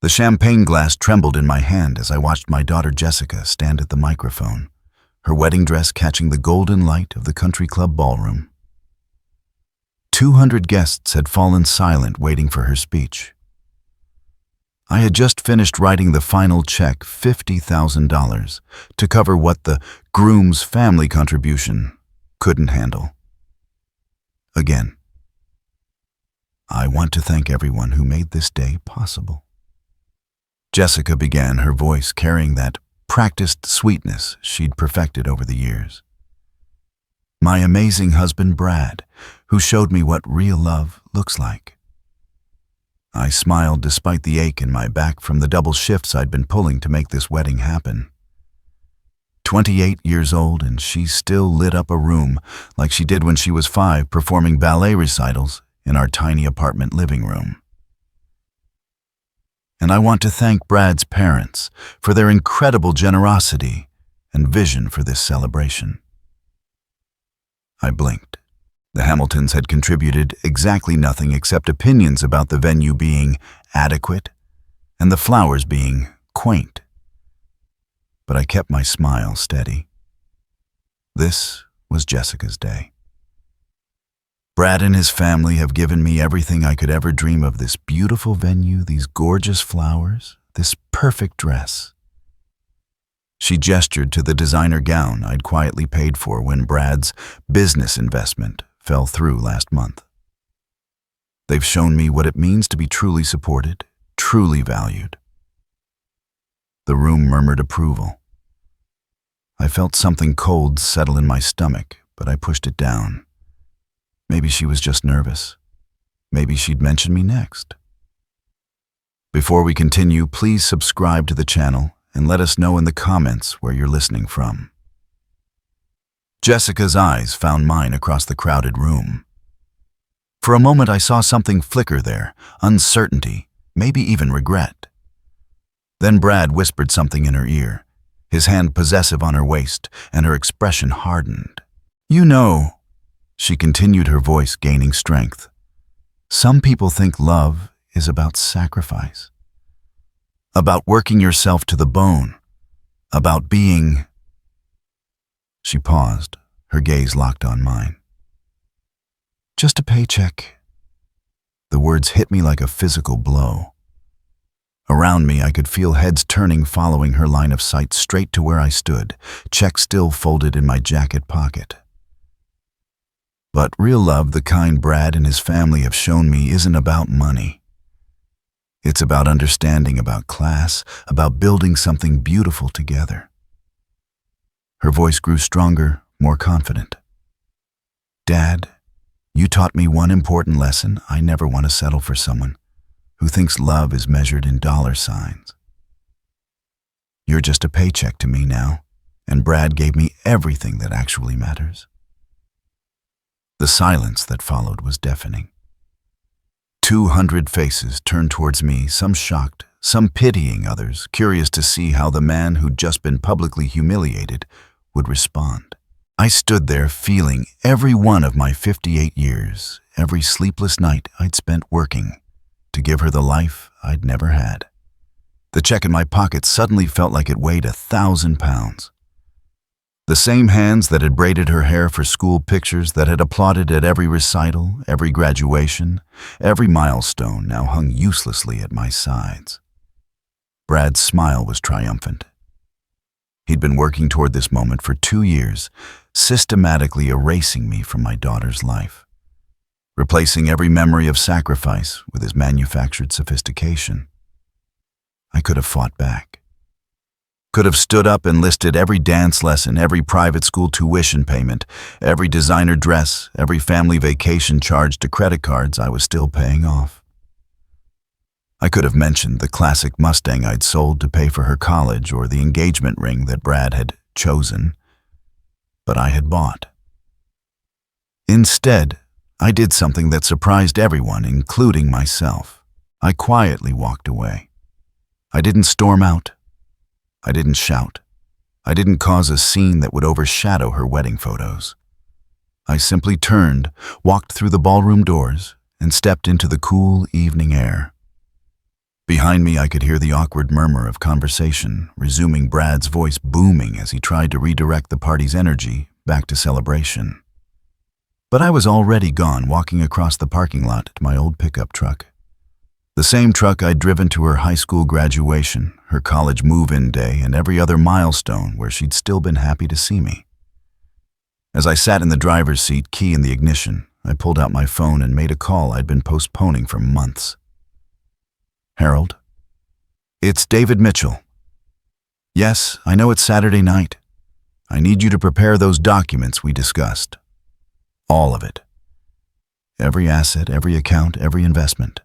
The champagne glass trembled in my hand as I watched my daughter Jessica stand at the microphone, her wedding dress catching the golden light of the country club ballroom. 200 guests had fallen silent waiting for her speech. I had just finished writing the final check, $50,000, to cover what the groom's family contribution couldn't handle. Again, I want to thank everyone who made this day possible. Jessica began, her voice carrying that practiced sweetness she'd perfected over the years. My amazing husband, Brad, who showed me what real love looks like. I smiled despite the ache in my back from the double shifts I'd been pulling to make this wedding happen. 28 years old, and she still lit up a room like she did when she was 5, performing ballet recitals in our tiny apartment living room. And I want to thank Brad's parents for their incredible generosity and vision for this celebration. I blinked. The Hamiltons had contributed exactly nothing except opinions about the venue being adequate and the flowers being quaint. But I kept my smile steady. This was Jessica's day. Brad and his family have given me everything I could ever dream of: this beautiful venue, these gorgeous flowers, this perfect dress. She gestured to the designer gown I'd quietly paid for when Brad's business investment fell through last month. They've shown me what it means to be truly supported, truly valued. The room murmured approval. I felt something cold settle in my stomach, but I pushed it down. Maybe she was just nervous. Maybe she'd mention me next. Before we continue, please subscribe to the channel and let us know in the comments where you're listening from. Jessica's eyes found mine across the crowded room. For a moment I saw something flicker there, uncertainty, maybe even regret. Then Brad whispered something in her ear, his hand possessive on her waist, and her expression hardened. "You know," she continued, her voice gaining strength, "some people think love is about sacrifice, about working yourself to the bone, about being—" She paused, her gaze locked on mine. "Just a paycheck." The words hit me like a physical blow. Around me, I could feel heads turning, following her line of sight straight to where I stood, check still folded in my jacket pocket. But real love, the kind Brad and his family have shown me, isn't about money. It's about understanding, about class, about building something beautiful together. Her voice grew stronger, more confident. "Dad, you taught me one important lesson. I never want to settle for someone who thinks love is measured in dollar signs. You're just a paycheck to me now, and Brad gave me everything that actually matters." The silence that followed was deafening. 200 faces turned towards me, some shocked, some pitying, others curious to see how the man who'd just been publicly humiliated would respond. I stood there feeling every one of my 58 years, every sleepless night I'd spent working to give her the life I'd never had. The check in my pocket suddenly felt like it weighed 1,000 pounds. The same hands that had braided her hair for school pictures, that had applauded at every recital, every graduation, every milestone, now hung uselessly at my sides. Brad's smile was triumphant. He'd been working toward this moment for 2 years, systematically erasing me from my daughter's life, replacing every memory of sacrifice with his manufactured sophistication. I could have fought back. Could have stood up and listed every dance lesson, every private school tuition payment, every designer dress, every family vacation charged to credit cards I was still paying off. I could have mentioned the classic Mustang I'd sold to pay for her college, or the engagement ring that Brad had chosen, but I had bought. Instead, I did something that surprised everyone, including myself. I quietly walked away. I didn't storm out. I didn't shout. I didn't cause a scene that would overshadow her wedding photos. I simply turned, walked through the ballroom doors, and stepped into the cool evening air. Behind me, I could hear the awkward murmur of conversation, resuming Brad's voice booming as he tried to redirect the party's energy back to celebration. But I was already gone, walking across the parking lot to my old pickup truck. The same truck I'd driven to her high school graduation, her college move-in day, and every other milestone where she'd still been happy to see me. As I sat in the driver's seat, key in the ignition, I pulled out my phone and made a call I'd been postponing for months. Harold? It's David Mitchell. Yes, I know it's Saturday night. I need you to prepare those documents we discussed. All of it. Every asset, every account, every investment.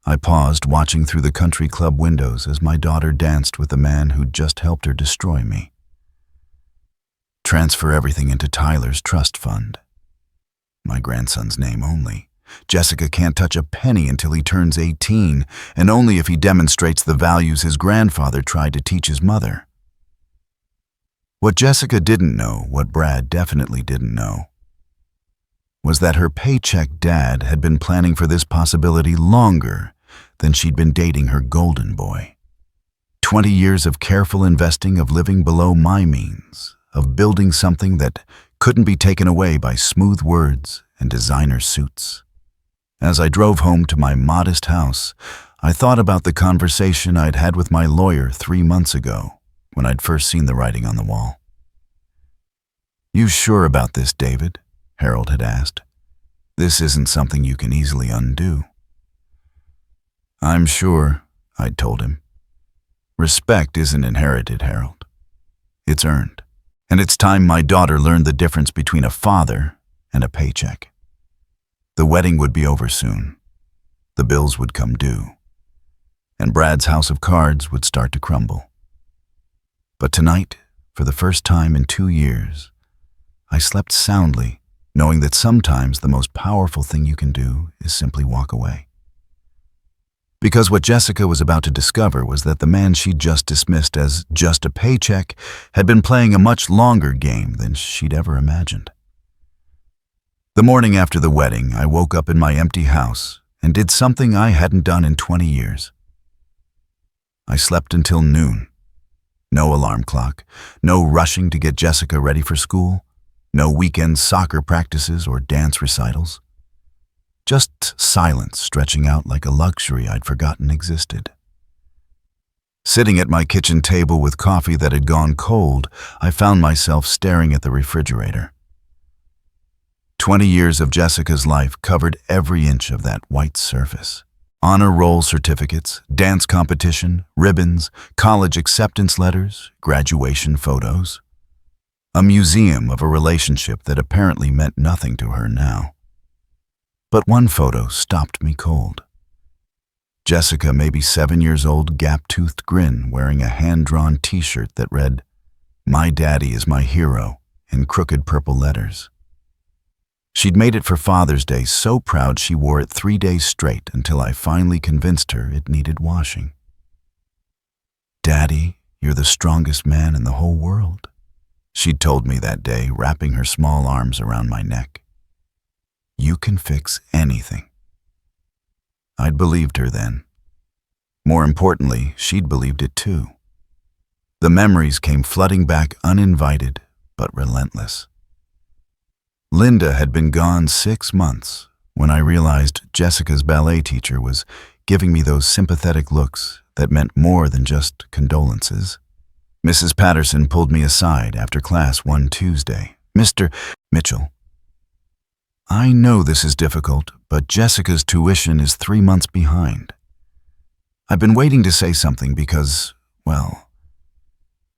I paused, watching through the country club windows as my daughter danced with the man who'd just helped her destroy me. Transfer everything into Tyler's trust fund. My grandson's name only. Jessica can't touch a penny until he turns 18, and only if he demonstrates the values his grandfather tried to teach his mother. What Jessica didn't know, what Brad definitely didn't know, was that her Paycheck dad had been planning for this possibility longer than she'd been dating her golden boy. 20 years of careful investing, of living below my means, of building something that couldn't be taken away by smooth words and designer suits. As I drove home to my modest house, I thought about the conversation I'd had with my lawyer 3 months ago, when I'd first seen the writing on the wall. "You sure about this, David?" Harold had asked. "This isn't something you can easily undo." "I'm sure," I'd told him. "Respect isn't inherited, Harold. It's earned. And it's time my daughter learned the difference between a father and a paycheck." The wedding would be over soon. The bills would come due. And Brad's house of cards would start to crumble. But tonight, for the first time in 2 years, I slept soundly, knowing that sometimes the most powerful thing you can do is simply walk away. Because what Jessica was about to discover was that the man she'd just dismissed as just a paycheck had been playing a much longer game than she'd ever imagined. The morning after the wedding, I woke up in my empty house and did something I hadn't done in 20 years. I slept until noon. No alarm clock, no rushing to get Jessica ready for school, no weekend soccer practices or dance recitals. Just silence stretching out like a luxury I'd forgotten existed. Sitting at my kitchen table with coffee that had gone cold, I found myself staring at the refrigerator. 20 years of Jessica's life covered every inch of that white surface. Honor roll certificates, dance competition, ribbons, college acceptance letters, graduation photos. A museum of a relationship that apparently meant nothing to her now. But one photo stopped me cold. Jessica, maybe 7 years old, gap-toothed grin, wearing a hand-drawn t-shirt that read, "My daddy is my hero," in crooked purple letters. She'd made it for Father's Day, so proud she wore it 3 days straight until I finally convinced her it needed washing. "Daddy, you're the strongest man in the whole world," she'd told me that day, wrapping her small arms around my neck. "You can fix anything." I'd believed her then. More importantly, she'd believed it too. The memories came flooding back uninvited, but relentless. Linda had been gone 6 months when I realized Jessica's ballet teacher was giving me those sympathetic looks that meant more than just condolences. Mrs. Patterson pulled me aside after class one Tuesday. "Mr. Mitchell, I know this is difficult, but Jessica's tuition is 3 months behind. I've been waiting to say something because, well..."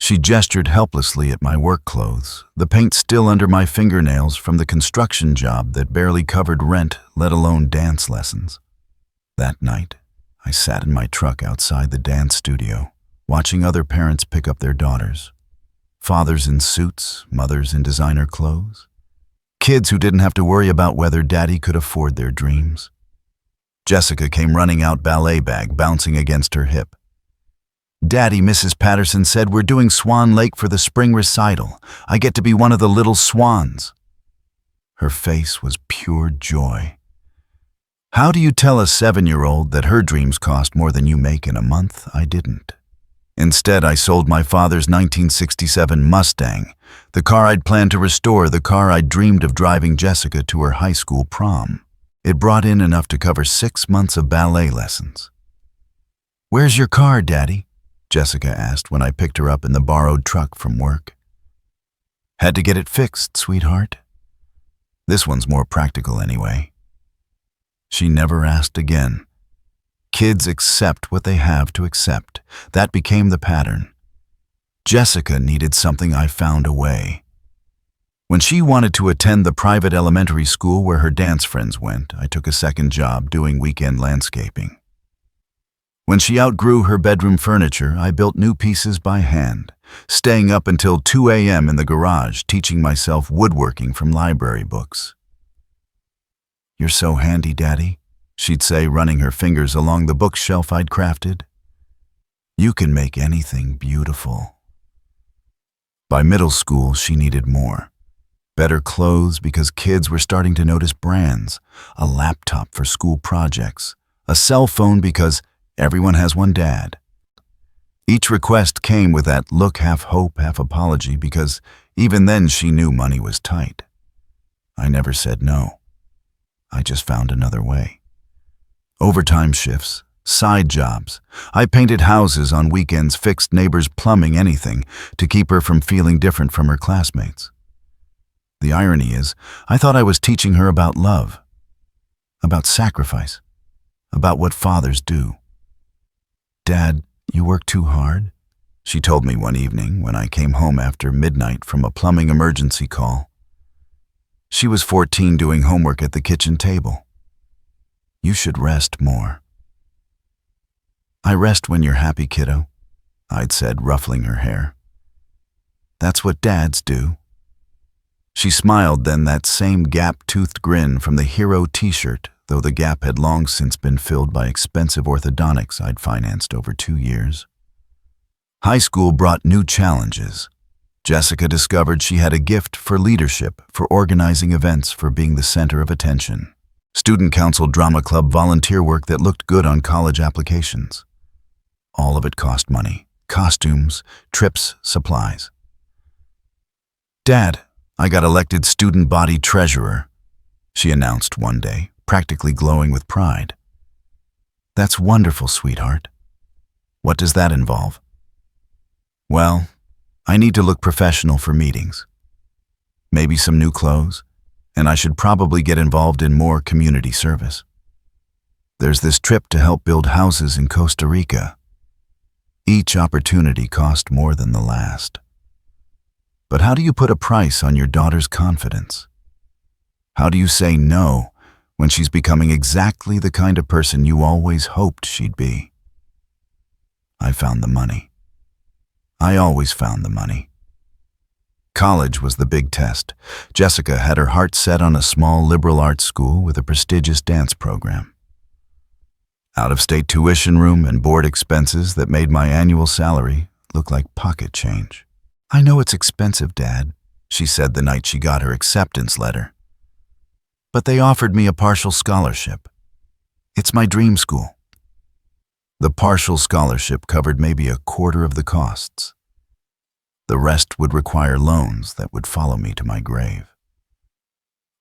She gestured helplessly at my work clothes, the paint still under my fingernails from the construction job that barely covered rent, let alone dance lessons. That night, I sat in my truck outside the dance studio, watching other parents pick up their daughters. Fathers in suits, mothers in designer clothes. Kids who didn't have to worry about whether daddy could afford their dreams. Jessica came running out, ballet bag bouncing against her hip. "Daddy," Mrs. Patterson said, "we're doing Swan Lake for the spring recital. I get to be one of the little swans." Her face was pure joy. How do you tell a 7-year-old that her dreams cost more than you make in a month? I didn't. Instead, I sold my father's 1967 Mustang, the car I'd planned to restore, the car I'd dreamed of driving Jessica to her high school prom. It brought in enough to cover 6 months of ballet lessons. "Where's your car, Daddy?" Jessica asked when I picked her up in the borrowed truck from work. "Had to get it fixed, sweetheart. This one's more practical anyway." She never asked again. Kids accept what they have to accept. That became the pattern. Jessica needed something. I found a way. When she wanted to attend the private elementary school where her dance friends went, I took a second job doing weekend landscaping. When she outgrew her bedroom furniture, I built new pieces by hand, staying up until 2 a.m. in the garage, teaching myself woodworking from library books. "You're so handy, Daddy," she'd say, running her fingers along the bookshelf I'd crafted. "You can make anything beautiful." By middle school, she needed more. Better clothes because kids were starting to notice brands, a laptop for school projects, a cell phone because everyone has one, Dad. Each request came with that look, half hope, half apology, because even then she knew money was tight. I never said no. I just found another way. Overtime shifts, side jobs. I painted houses on weekends, fixed neighbors' plumbing, anything to keep her from feeling different from her classmates. The irony is, I thought I was teaching her about love, about sacrifice, about what fathers do. "Dad, you work too hard?" she told me one evening when I came home after midnight from a plumbing emergency call. She was 14 doing homework at the kitchen table. "You should rest more." "I rest when you're happy, kiddo," I'd said, ruffling her hair. "That's what dads do." She smiled then, that same gap-toothed grin from the Hero t-shirt, though the gap had long since been filled by expensive orthodontics I'd financed over 2 years. High school brought new challenges. Jessica discovered she had a gift for leadership, for organizing events, for being the center of attention. Student council, drama club, volunteer work that looked good on college applications. All of it cost money. Costumes, trips, supplies. "Dad, I got elected student body treasurer," she announced one day, practically glowing with pride. "That's wonderful, sweetheart. What does that involve?" "Well, I need to look professional for meetings. Maybe some new clothes, and I should probably get involved in more community service. There's this trip to help build houses in Costa Rica. Each opportunity cost more than the last. But how do you put a price on your daughter's confidence? How do you say no when she's becoming exactly the kind of person you always hoped she'd be?" I found the money. I always found the money. College was the big test. Jessica had her heart set on a small liberal arts school with a prestigious dance program. Out-of-state tuition room and board expenses that made my annual salary look like pocket change. "I know it's expensive, Dad," she said the night she got her acceptance letter. "But they offered me a partial scholarship. It's my dream school." The partial scholarship covered maybe a quarter of the costs. The rest would require loans that would follow me to my grave.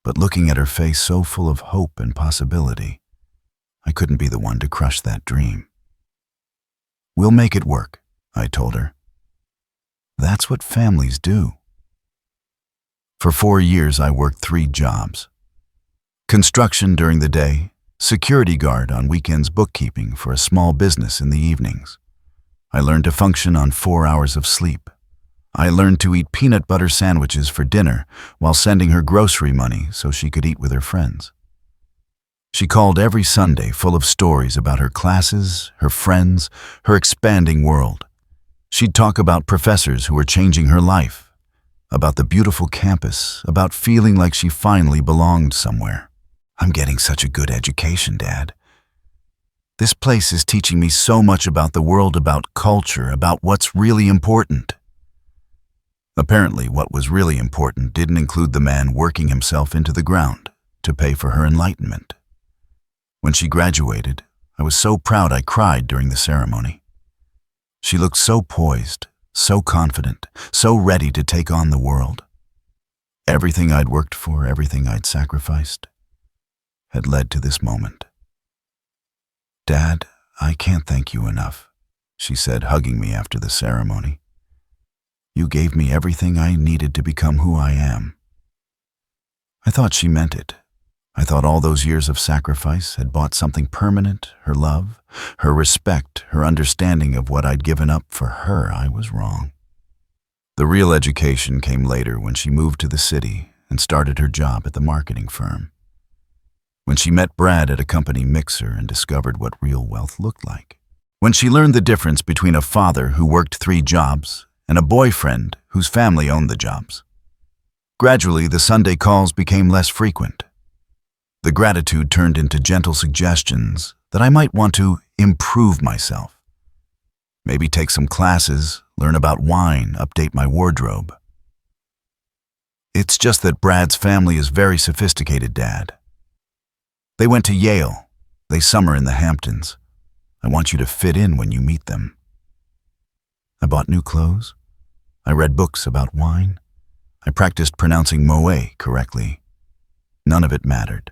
But looking at her face so full of hope and possibility, I couldn't be the one to crush that dream. "We'll make it work," I told her. That's what families do. For 4 years, I worked 3 jobs. Construction during the day, security guard on weekends, bookkeeping for a small business in the evenings. I learned to function on 4 hours of sleep. I learned to eat peanut butter sandwiches for dinner while sending her grocery money so she could eat with her friends. She called every Sunday full of stories about her classes, her friends, her expanding world. She'd talk about professors who were changing her life, about the beautiful campus, about feeling like she finally belonged somewhere. "I'm getting such a good education, Dad. This place is teaching me so much about the world, about culture, about what's really important." Apparently, what was really important didn't include the man working himself into the ground to pay for her enlightenment. When she graduated, I was so proud I cried during the ceremony. She looked so poised, so confident, so ready to take on the world. Everything I'd worked for, everything I'd sacrificed, had led to this moment. "Dad, I can't thank you enough," she said, hugging me after the ceremony. "You gave me everything I needed to become who I am." I thought she meant it. I thought all those years of sacrifice had bought something permanent, her love, her respect, her understanding of what I'd given up for her. I was wrong. The real education came later when she moved to the city and started her job at the marketing firm. When she met Brad at a company mixer and discovered what real wealth looked like. When she learned the difference between a father who worked 3 jobs and a boyfriend whose family owned the jobs. Gradually, the Sunday calls became less frequent. The gratitude turned into gentle suggestions that I might want to improve myself. Maybe take some classes, learn about wine, update my wardrobe. "It's just that Brad's family is very sophisticated, Dad. They went to Yale. They summer in the Hamptons. I want you to fit in when you meet them." I bought new clothes. I read books about wine. I practiced pronouncing Moet correctly. None of it mattered.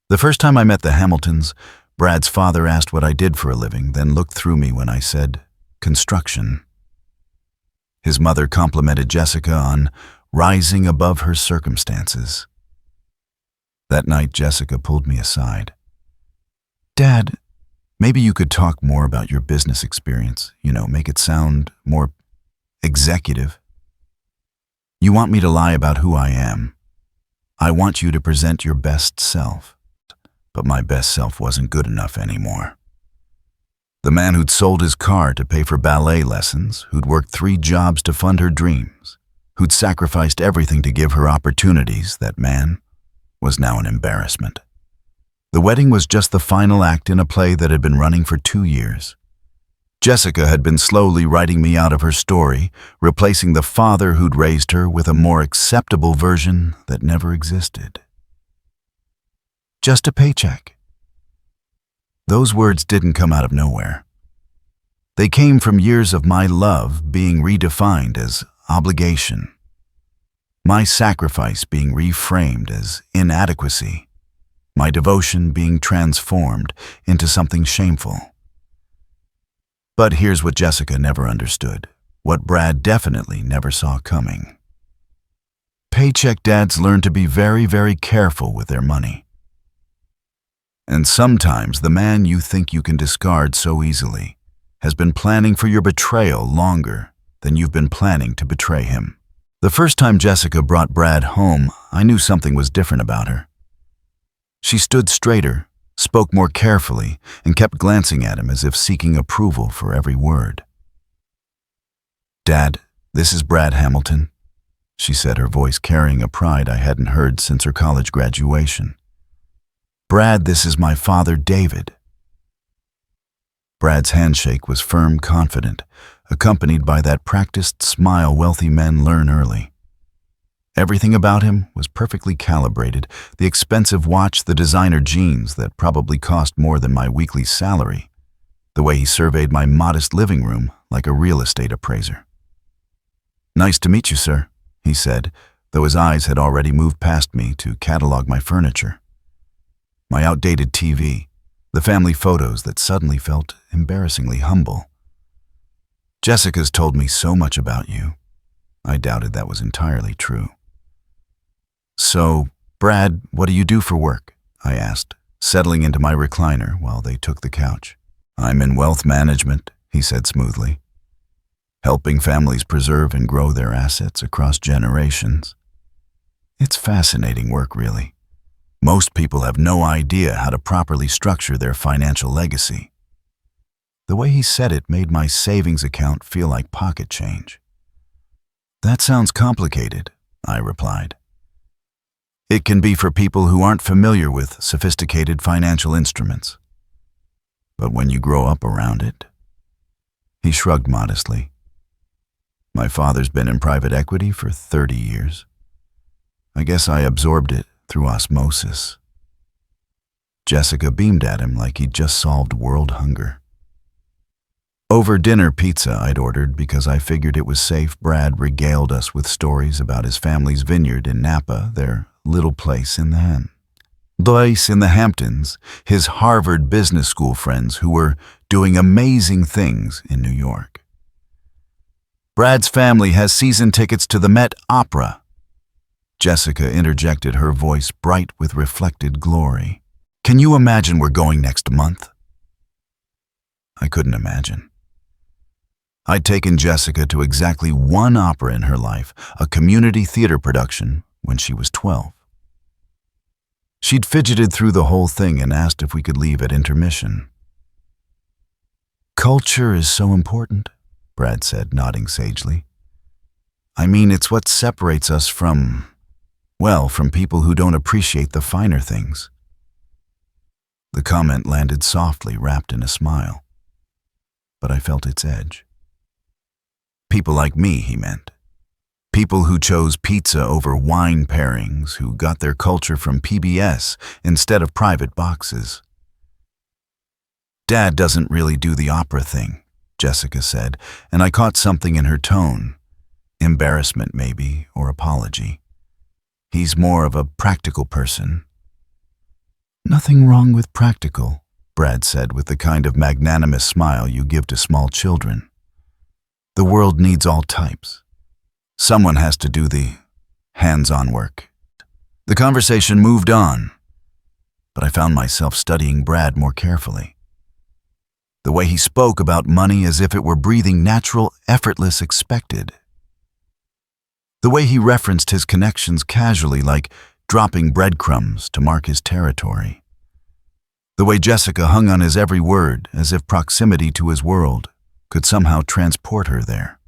The first time I met the Hamiltons, Brad's father asked what I did for a living, then looked through me when I said, "Construction." His mother complimented Jessica on rising above her circumstances. That night, Jessica pulled me aside. "Dad, maybe you could talk more about your business experience, make it sound more executive. You want me to lie about who I am. I want you to present your best self." But my best self wasn't good enough anymore. The man who'd sold his car to pay for ballet lessons, who'd worked 3 jobs to fund her dreams, who'd sacrificed everything to give her opportunities, that man was now an embarrassment. The wedding was just the final act in a play that had been running for 2 years. Jessica had been slowly writing me out of her story, replacing the father who'd raised her with a more acceptable version that never existed. "Just a paycheck." Those words didn't come out of nowhere. They came from years of my love being redefined as obligation, my sacrifice being reframed as inadequacy, my devotion being transformed into something shameful. But here's what Jessica never understood, what Brad definitely never saw coming. Paycheck dads learn to be very, very careful with their money. And sometimes the man you think you can discard so easily has been planning for your betrayal longer than you've been planning to betray him. The first time Jessica brought Brad home, I knew something was different about her. She stood straighter, spoke more carefully, and kept glancing at him as if seeking approval for every word. "Dad, this is Brad Hamilton," she said, her voice carrying a pride I hadn't heard since her college graduation. "Brad, this is my father, David." Brad's handshake was firm, confident, accompanied by that practiced smile wealthy men learn early. Everything about him was perfectly calibrated, the expensive watch, the designer jeans that probably cost more than my weekly salary, the way he surveyed my modest living room like a real estate appraiser. "Nice to meet you, sir," he said, though his eyes had already moved past me to catalog my furniture. My outdated TV, the family photos that suddenly felt embarrassingly humble. "Jessica's told me so much about you." I doubted that was entirely true. "So, Brad, what do you do for work?" I asked, settling into my recliner while they took the couch. "I'm in wealth management," he said smoothly, "helping families preserve and grow their assets across generations. It's fascinating work, really. Most people have no idea how to properly structure their financial legacy." The way he said it made my savings account feel like pocket change. "That sounds complicated," I replied. "It can be for people who aren't familiar with sophisticated financial instruments. But when you grow up around it..." He shrugged modestly. "My father's been in private equity for 30 years. I guess I absorbed it through osmosis." Jessica beamed at him like he'd just solved world hunger. Over dinner pizza I'd ordered because I figured it was safe. Brad regaled us with stories about his family's vineyard in Napa, their little place in the Hamptons, his Harvard Business School friends who were doing amazing things in New York. Brad's family has season tickets to the Met Opera. Jessica interjected, her voice bright with reflected glory. Can you imagine we're going next month? I couldn't imagine. I'd taken Jessica to exactly one opera in her life, a community theater production, when she was 12. She'd fidgeted through the whole thing and asked if we could leave at intermission. Culture is so important, Brad said, nodding sagely. I mean, it's what separates us from people who don't appreciate the finer things. The comment landed softly, wrapped in a smile, but I felt its edge. People like me, he meant. People who chose pizza over wine pairings, who got their culture from PBS instead of private boxes. Dad doesn't really do the opera thing, Jessica said, and I caught something in her tone. Embarrassment, maybe, or apology. He's more of a practical person. Nothing wrong with practical, Brad said with the kind of magnanimous smile you give to small children. The world needs all types. Someone has to do the hands-on work. The conversation moved on, but I found myself studying Brad more carefully. The way he spoke about money as if it were breathing natural, effortless, expected. The way he referenced his connections casually, like dropping breadcrumbs to mark his territory. The way Jessica hung on his every word as if proximity to his world could somehow transport her there.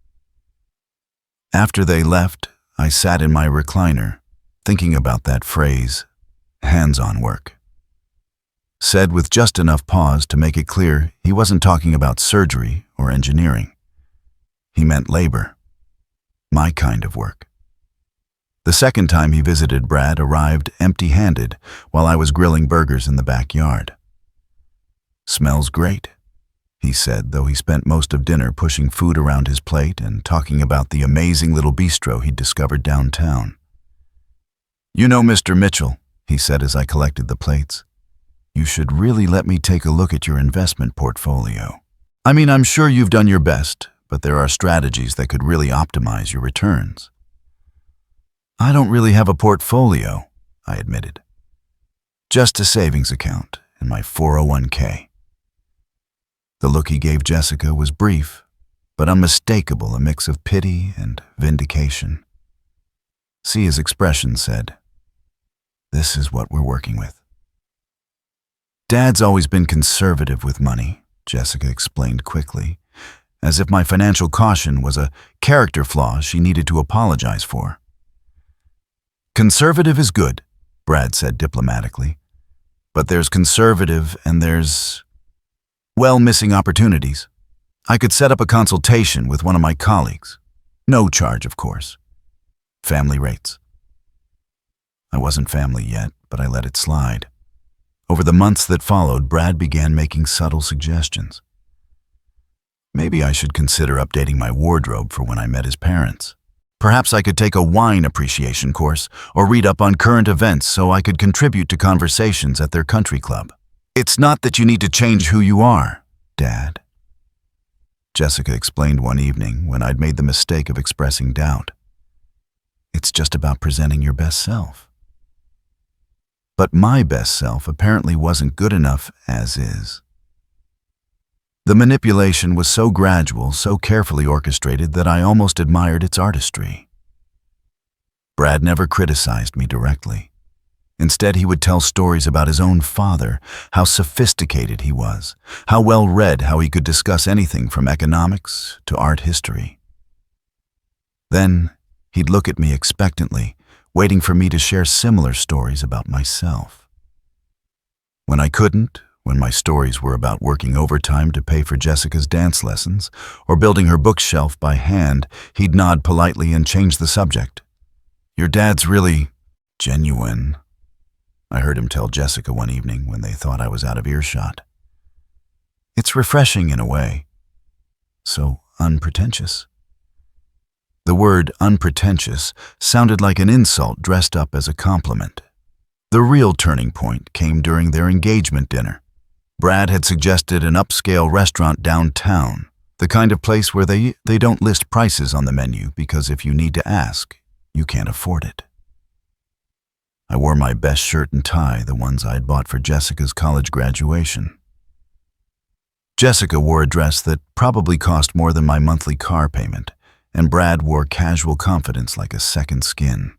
After they left, I sat in my recliner, thinking about that phrase, hands-on work. Said with just enough pause to make it clear he wasn't talking about surgery or engineering. He meant labor. My kind of work. The second time he visited Brad arrived empty-handed while I was grilling burgers in the backyard. Smells great, he said, though he spent most of dinner pushing food around his plate and talking about the amazing little bistro he'd discovered downtown. You know, Mr. Mitchell, he said as I collected the plates, you should really let me take a look at your investment portfolio. I mean, I'm sure you've done your best, but there are strategies that could really optimize your returns. I don't really have a portfolio, I admitted. Just a savings account and my 401k. The look he gave Jessica was brief, but unmistakable, a mix of pity and vindication. See, his expression said, this is what we're working with. Dad's always been conservative with money, Jessica explained quickly, as if my financial caution was a character flaw she needed to apologize for. Conservative is good, Brad said diplomatically, but there's conservative and there's, missing opportunities. I could set up a consultation with one of my colleagues. No charge, of course. Family rates. I wasn't family yet, but I let it slide. Over the months that followed, Brad began making subtle suggestions. Maybe I should consider updating my wardrobe for when I met his parents. Perhaps I could take a wine appreciation course or read up on current events so I could contribute to conversations at their country club. It's not that you need to change who you are, Dad. Jessica explained one evening when I'd made the mistake of expressing doubt. It's just about presenting your best self. But my best self apparently wasn't good enough as is. The manipulation was so gradual, so carefully orchestrated that I almost admired its artistry. Brad never criticized me directly. Instead, he would tell stories about his own father, how sophisticated he was, how well-read, how he could discuss anything from economics to art history. Then, he'd look at me expectantly, waiting for me to share similar stories about myself. When I couldn't, when my stories were about working overtime to pay for Jessica's dance lessons or building her bookshelf by hand, he'd nod politely and change the subject. Your dad's really genuine. I heard him tell Jessica one evening when they thought I was out of earshot. It's refreshing in a way. So unpretentious. The word unpretentious sounded like an insult dressed up as a compliment. The real turning point came during their engagement dinner. Brad had suggested an upscale restaurant downtown, the kind of place where they don't list prices on the menu because if you need to ask, you can't afford it. I wore my best shirt and tie, the ones I had bought for Jessica's college graduation. Jessica wore a dress that probably cost more than my monthly car payment, and Brad wore casual confidence like a second skin.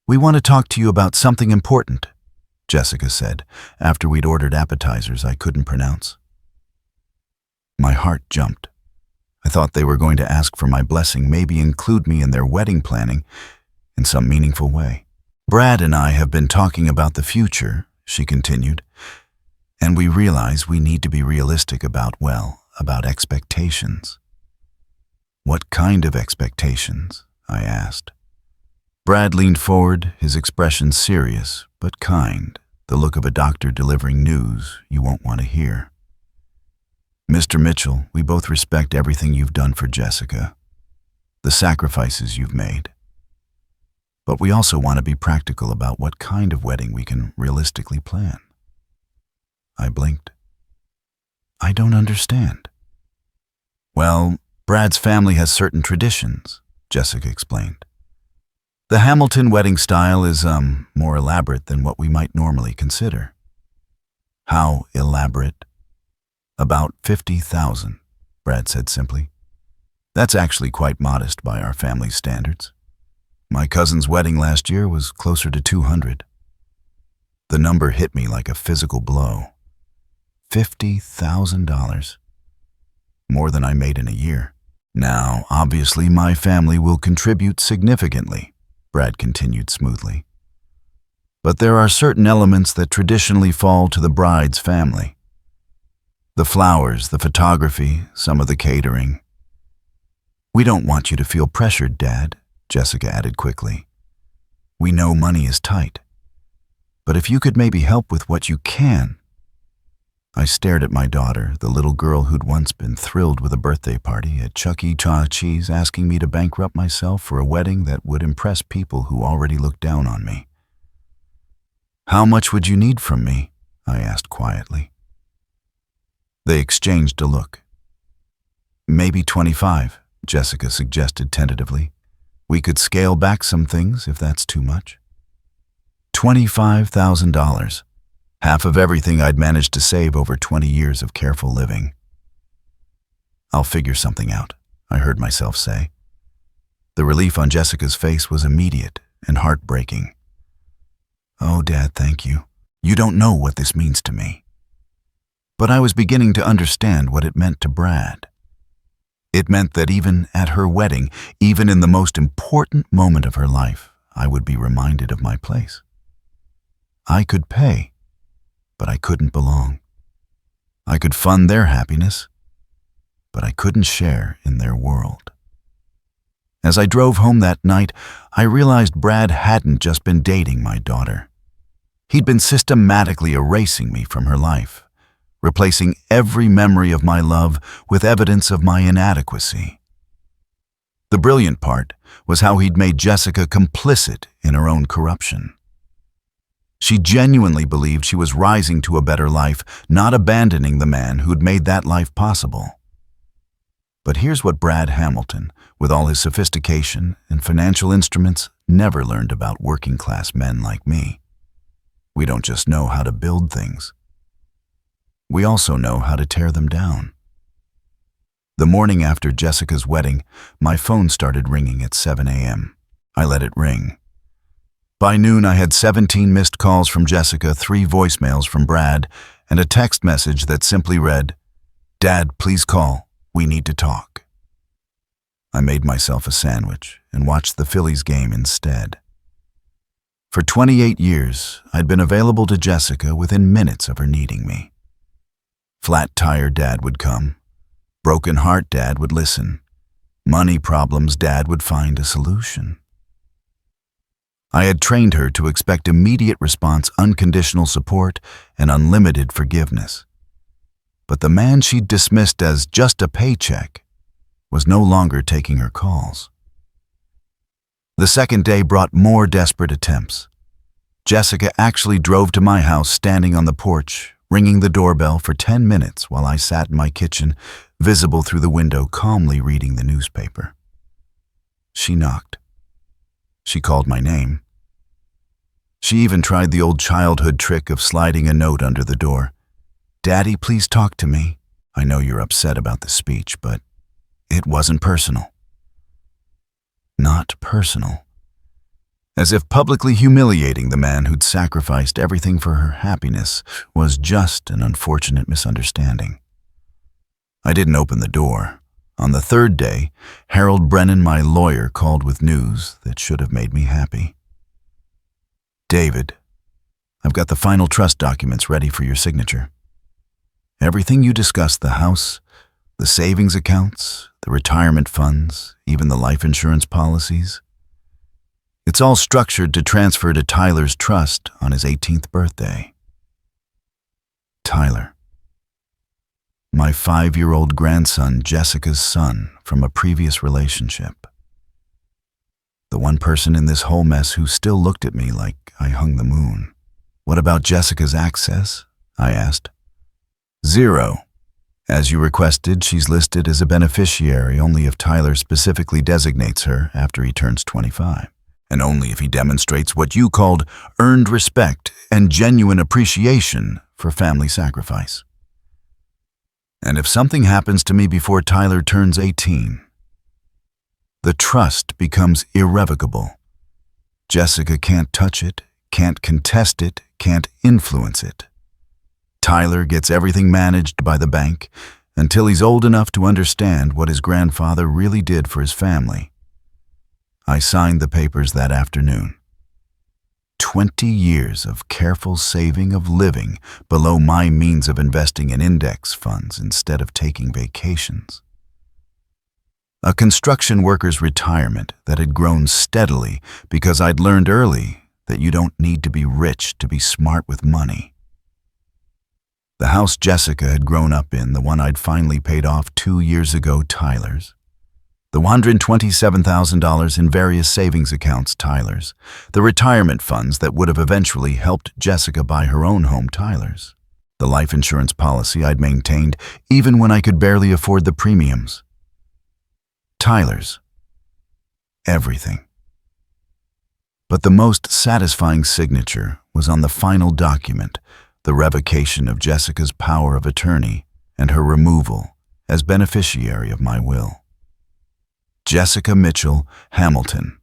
"We want to talk to you about something important," Jessica said, after we'd ordered appetizers I couldn't pronounce. My heart jumped. I thought they were going to ask for my blessing, maybe include me in their wedding planning in some meaningful way. "Brad and I have been talking about the future," she continued, "and we realize we need to be realistic about expectations." "What kind of expectations?" I asked. Brad leaned forward, his expression serious but kind, the look of a doctor delivering news you won't want to hear. "Mr. Mitchell, we both respect everything you've done for Jessica, the sacrifices you've made. But we also want to be practical about what kind of wedding we can realistically plan." I blinked. "I don't understand." "Well, Brad's family has certain traditions," Jessica explained. "The Hamilton wedding style is, more elaborate than what we might normally consider." "How elaborate?" "About 50,000, Brad said simply. "That's actually quite modest by our family's standards. My cousin's wedding last year was closer to 200. The number hit me like a physical blow. $50,000. More than I made in a year. "Now, obviously, my family will contribute significantly," Brad continued smoothly. "But there are certain elements that traditionally fall to the bride's family. The flowers, the photography, some of the catering." "We don't want you to feel pressured, Dad," Jessica added quickly. "We know money is tight. But if you could maybe help with what you can." I stared at my daughter, the little girl who'd once been thrilled with a birthday party at Chuck E. Cheese, asking me to bankrupt myself for a wedding that would impress people who already looked down on me. "How much would you need from me?" I asked quietly. They exchanged a look. "Maybe 25, Jessica suggested tentatively. "We could scale back some things if that's too much." $25,000. Half of everything I'd managed to save over 20 years of careful living. "I'll figure something out," I heard myself say. The relief on Jessica's face was immediate and heartbreaking. "Oh, Dad, thank you. You don't know what this means to me." But I was beginning to understand what it meant to Brad. It meant that even at her wedding, even in the most important moment of her life, I would be reminded of my place. I could pay, but I couldn't belong. I could fund their happiness, but I couldn't share in their world. As I drove home that night, I realized Brad hadn't just been dating my daughter. He'd been systematically erasing me from her life, replacing every memory of my love with evidence of my inadequacy. The brilliant part was how he'd made Jessica complicit in her own corruption. She genuinely believed she was rising to a better life, not abandoning the man who'd made that life possible. But here's what Brad Hamilton, with all his sophistication and financial instruments, never learned about working-class men like me. We don't just know how to build things. We also know how to tear them down. The morning after Jessica's wedding, my phone started ringing at 7 a.m. I let it ring. By noon, I had 17 missed calls from Jessica, 3 voicemails from Brad, and a text message that simply read, "Dad, please call. We need to talk." I made myself a sandwich and watched the Phillies game instead. For 28 years, I'd been available to Jessica within minutes of her needing me. Flat tire Dad would come. Broken heart Dad would listen. Money problems Dad would find a solution. I had trained her to expect immediate response, unconditional support, and unlimited forgiveness. But the man she'd dismissed as just a paycheck was no longer taking her calls. The second day brought more desperate attempts. Jessica actually drove to my house, standing on the porch, ringing the doorbell for 10 minutes while I sat in my kitchen, visible through the window, calmly reading the newspaper. She knocked. She called my name. She even tried the old childhood trick of sliding a note under the door. "Daddy, please talk to me. I know you're upset about the speech, but it wasn't personal." Not personal. As if publicly humiliating the man who'd sacrificed everything for her happiness was just an unfortunate misunderstanding. I didn't open the door. On the third day, Harold Brennan, my lawyer, called with news that should have made me happy. "David, I've got the final trust documents ready for your signature. Everything you discussed, the house, the savings accounts, the retirement funds, even the life insurance policies, it's all structured to transfer to Tyler's trust on his 18th birthday." Tyler. My 5-year-old grandson, Jessica's son from a previous relationship. The one person in this whole mess who still looked at me like I hung the moon. "What about Jessica's access?" I asked. "Zero. As you requested, she's listed as a beneficiary only if Tyler specifically designates her after he turns 25, and only if he demonstrates what you called earned respect and genuine appreciation for family sacrifice. And if something happens to me before Tyler turns 18, the trust becomes irrevocable. Jessica can't touch it, can't contest it, can't influence it. Tyler gets everything managed by the bank until he's old enough to understand what his grandfather really did for his family." I signed the papers that afternoon. 20 years of careful saving, of living below my means, of investing in index funds instead of taking vacations. A construction worker's retirement that had grown steadily because I'd learned early that you don't need to be rich to be smart with money. The house Jessica had grown up in, the one I'd finally paid off 2 years ago, Tyler's. The $127,000 in various savings accounts, Tyler's. The retirement funds that would have eventually helped Jessica buy her own home, Tyler's. The life insurance policy I'd maintained even when I could barely afford the premiums. Tyler's. Everything. But the most satisfying signature was on the final document, the revocation of Jessica's power of attorney and her removal as beneficiary of my will. Jessica Mitchell Hamilton,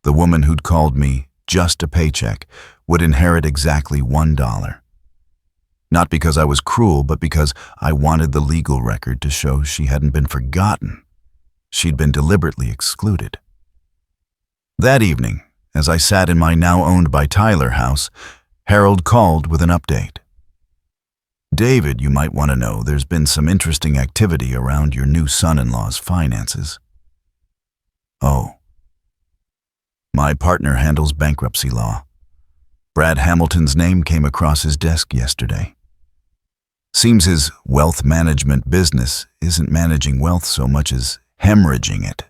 the woman who'd called me just a paycheck, would inherit exactly $1. Not because I was cruel, but because I wanted the legal record to show she hadn't been forgotten. She'd been deliberately excluded. That evening, as I sat in my now owned by Tyler house, Harold called with an update. "David, you might want to know there's been some interesting activity around your new son-in-law's finances." "Oh." "My partner handles bankruptcy law. Brad Hamilton's name came across his desk yesterday. Seems his wealth management business isn't managing wealth so much as hemorrhaging it.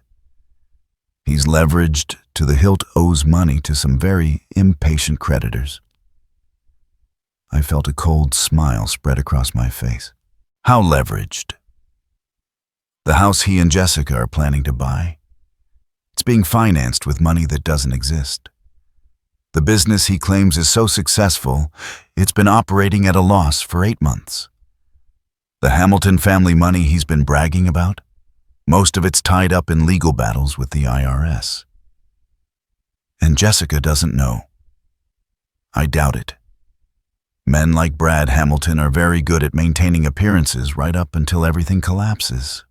He's leveraged to the hilt, owes money to some very impatient creditors." I felt a cold smile spread across my face. "How leveraged?" "The house he and Jessica are planning to buy. It's being financed with money that doesn't exist. The business he claims is so successful, it's been operating at a loss for 8 months. The Hamilton family money he's been bragging about, most of it's tied up in legal battles with the IRS. And Jessica doesn't know. I doubt it. Men like Brad Hamilton are very good at maintaining appearances right up until everything collapses."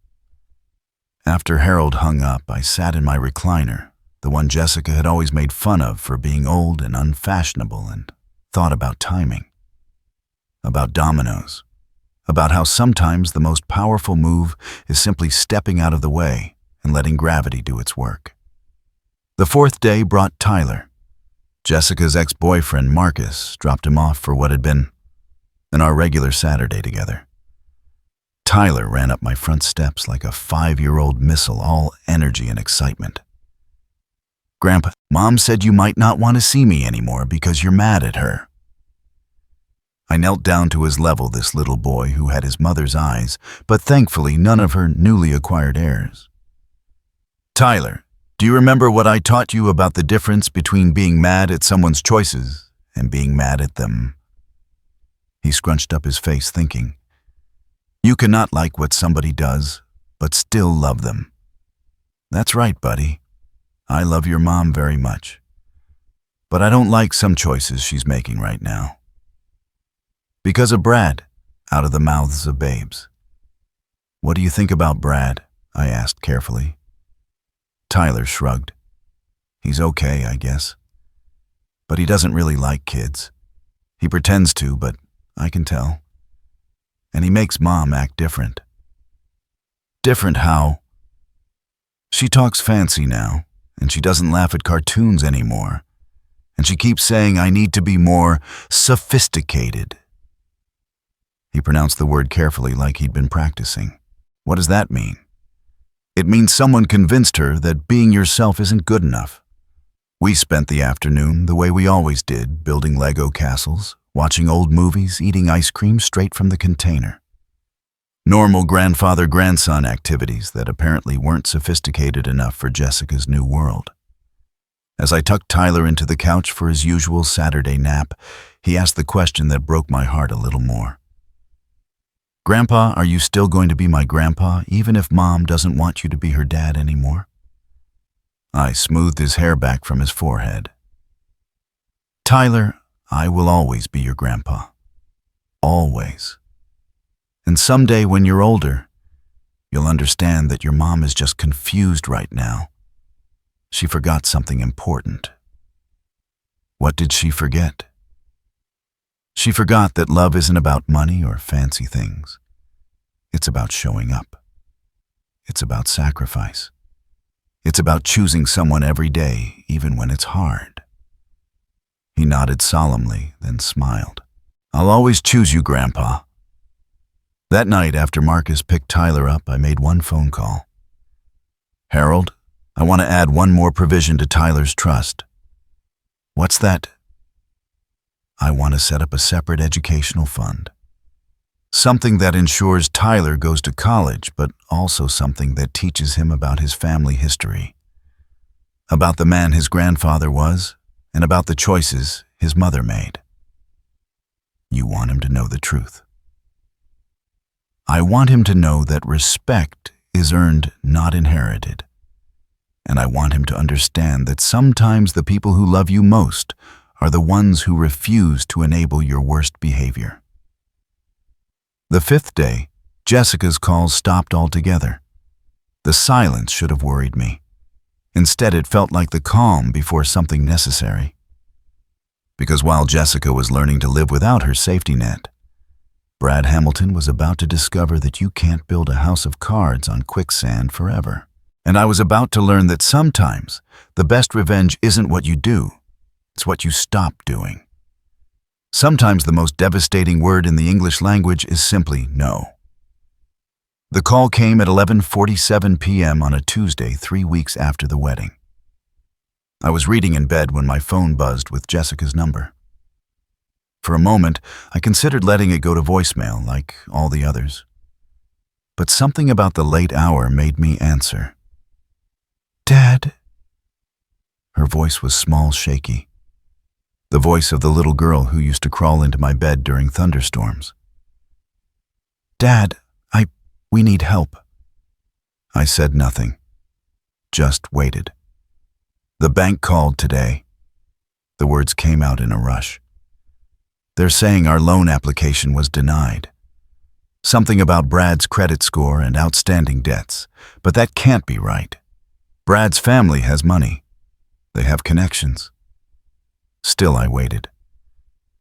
After Harold hung up, I sat in my recliner, the one Jessica had always made fun of for being old and unfashionable, and thought about timing. About dominoes. About how sometimes the most powerful move is simply stepping out of the way and letting gravity do its work. The fourth day brought Tyler, Jessica's ex-boyfriend, Marcus, dropped him off for what had been our regular Saturday together. Tyler ran up my front steps like a 5-year-old missile, all energy and excitement. "Grandpa, Mom said you might not want to see me anymore because you're mad at her." I knelt down to his level, this little boy who had his mother's eyes, but thankfully none of her newly acquired airs. "Tyler, do you remember what I taught you about the difference between being mad at someone's choices and being mad at them?" He scrunched up his face, thinking. "You cannot like what somebody does, but still love them." "That's right, buddy. I love your mom very much. But I don't like some choices she's making right now." "Because of Brad," out of the mouths of babes. "What do you think about Brad?" I asked carefully. Tyler shrugged. "He's okay, I guess. But he doesn't really like kids. He pretends to, but I can tell. And he makes Mom act different." "Different how?" "She talks fancy now, and she doesn't laugh at cartoons anymore. And she keeps saying I need to be more sophisticated." He pronounced the word carefully, like he'd been practicing. "What does that mean?" "It means someone convinced her that being yourself isn't good enough." We spent the afternoon the way we always did, building Lego castles, watching old movies, eating ice cream straight from the container. Normal grandfather-grandson activities that apparently weren't sophisticated enough for Jessica's new world. As I tucked Tyler into the couch for his usual Saturday nap, he asked the question that broke my heart a little more. "Grandpa, are you still going to be my grandpa, even if Mom doesn't want you to be her dad anymore?" I smoothed his hair back from his forehead. "Tyler, I will always be your grandpa. Always. And someday when you're older, you'll understand that your mom is just confused right now. She forgot something important." "What did she forget?" "She forgot that love isn't about money or fancy things. It's about showing up. It's about sacrifice. It's about choosing someone every day, even when it's hard." He nodded solemnly, then smiled. "I'll always choose you, Grandpa." That night, after Marcus picked Tyler up, I made one phone call. "Harold, I want to add one more provision to Tyler's trust." "What's that?" "I want to set up a separate educational fund. Something that ensures Tyler goes to college, but also something that teaches him about his family history, about the man his grandfather was, and about the choices his mother made." "You want him to know the truth?" "I want him to know that respect is earned, not inherited. And I want him to understand that sometimes the people who love you most are the ones who refuse to enable your worst behavior." The 5th day, Jessica's calls stopped altogether. The silence should have worried me. Instead, it felt like the calm before something necessary. Because while Jessica was learning to live without her safety net, Brad Hamilton was about to discover that you can't build a house of cards on quicksand forever. And I was about to learn that sometimes the best revenge isn't what you do, it's what you stop doing. Sometimes the most devastating word in the English language is simply no. The call came at 11:47 p.m. on a Tuesday, 3 weeks after the wedding. I was reading in bed when my phone buzzed with Jessica's number. For a moment, I considered letting it go to voicemail like all the others. But something about the late hour made me answer. "Dad." Her voice was small, shaky. The voice of the little girl who used to crawl into my bed during thunderstorms. "Dad, we need help." I said nothing, just waited. "The bank called today." The words came out in a rush. "They're saying our loan application was denied. Something about Brad's credit score and outstanding debts, but that can't be right. Brad's family has money. They have connections." Still I waited.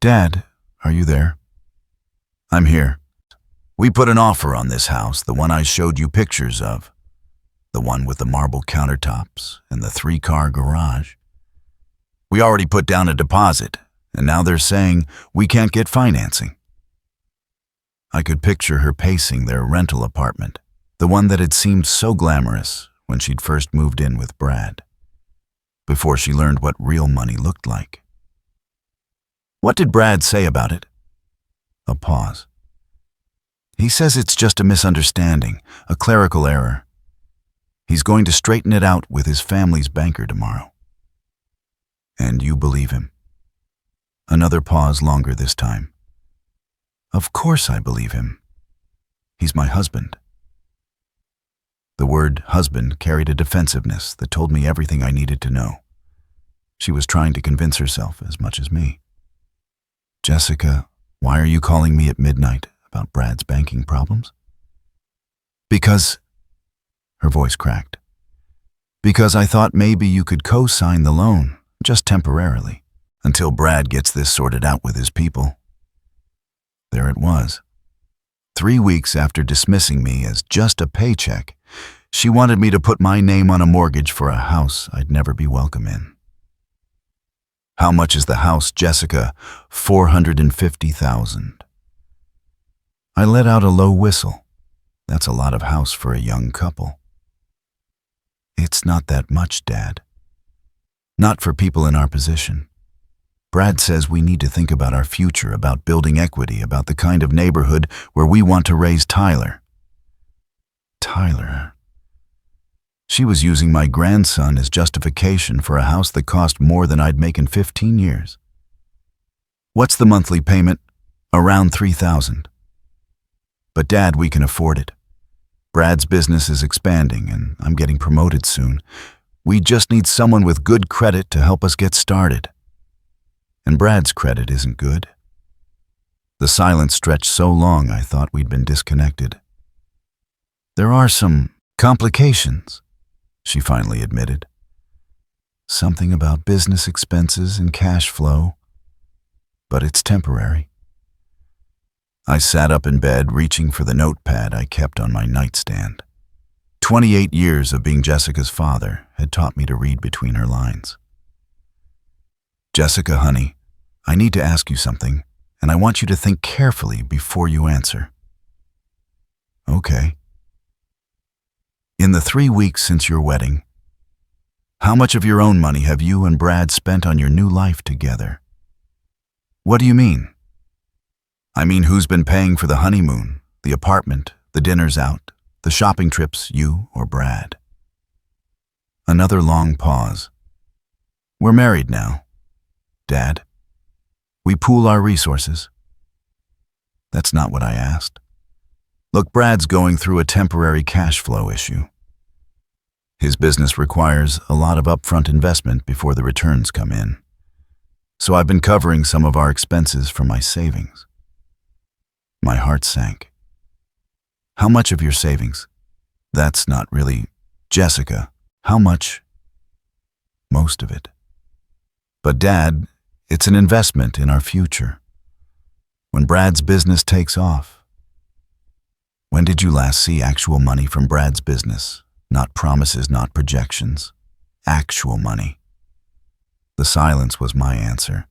"Dad, are you there?" "I'm here. We put an offer on this house, the one I showed you pictures of. The one with the marble countertops and the 3-car garage. We already put down a deposit, and now they're saying we can't get financing. I could picture her pacing their rental apartment, the one that had seemed so glamorous when she'd first moved in with Brad, before she learned what real money looked like. What did Brad say about it? A pause. He says it's just a misunderstanding, a clerical error. He's going to straighten it out with his family's banker tomorrow. And you believe him? Another pause, longer this time. Of course I believe him. He's my husband. The word husband carried a defensiveness that told me everything I needed to know. She was trying to convince herself as much as me. Jessica, why are you calling me at midnight about Brad's banking problems? Because, her voice cracked, because I thought maybe you could co-sign the loan, just temporarily, until Brad gets this sorted out with his people. There it was. 3 weeks after dismissing me as just a paycheck, she wanted me to put my name on a mortgage for a house I'd never be welcome in. How much is the house, Jessica? $450,000. I let out a low whistle. That's a lot of house for a young couple. It's not that much, Dad. Not for people in our position. Brad says we need to think about our future, about building equity, about the kind of neighborhood where we want to raise Tyler. Tyler. She was using my grandson as justification for a house that cost more than I'd make in 15 years. What's the monthly payment? Around $3,000. But Dad, we can afford it. Brad's business is expanding and I'm getting promoted soon. We just need someone with good credit to help us get started. And Brad's credit isn't good. The silence stretched so long I thought we'd been disconnected. There are some complications, she finally admitted. Something about business expenses and cash flow, but it's temporary. I sat up in bed, reaching for the notepad I kept on my nightstand. 28 years of being Jessica's father had taught me to read between her lines. Jessica, honey, I need to ask you something, and I want you to think carefully before you answer. Okay. In the 3 weeks since your wedding, how much of your own money have you and Brad spent on your new life together? What do you mean? I mean, who's been paying for the honeymoon, the apartment, the dinners out, the shopping trips, you or Brad? Another long pause. We're married now, Dad. We pool our resources. That's not what I asked. Look, Brad's going through a temporary cash flow issue. His business requires a lot of upfront investment before the returns come in. So I've been covering some of our expenses from my savings. My heart sank. How much of your savings? That's not really... Jessica, how much? Most of it. But Dad, it's an investment in our future. When Brad's business takes off. When did you last see actual money from Brad's business? Not promises, not projections. Actual money. The silence was my answer.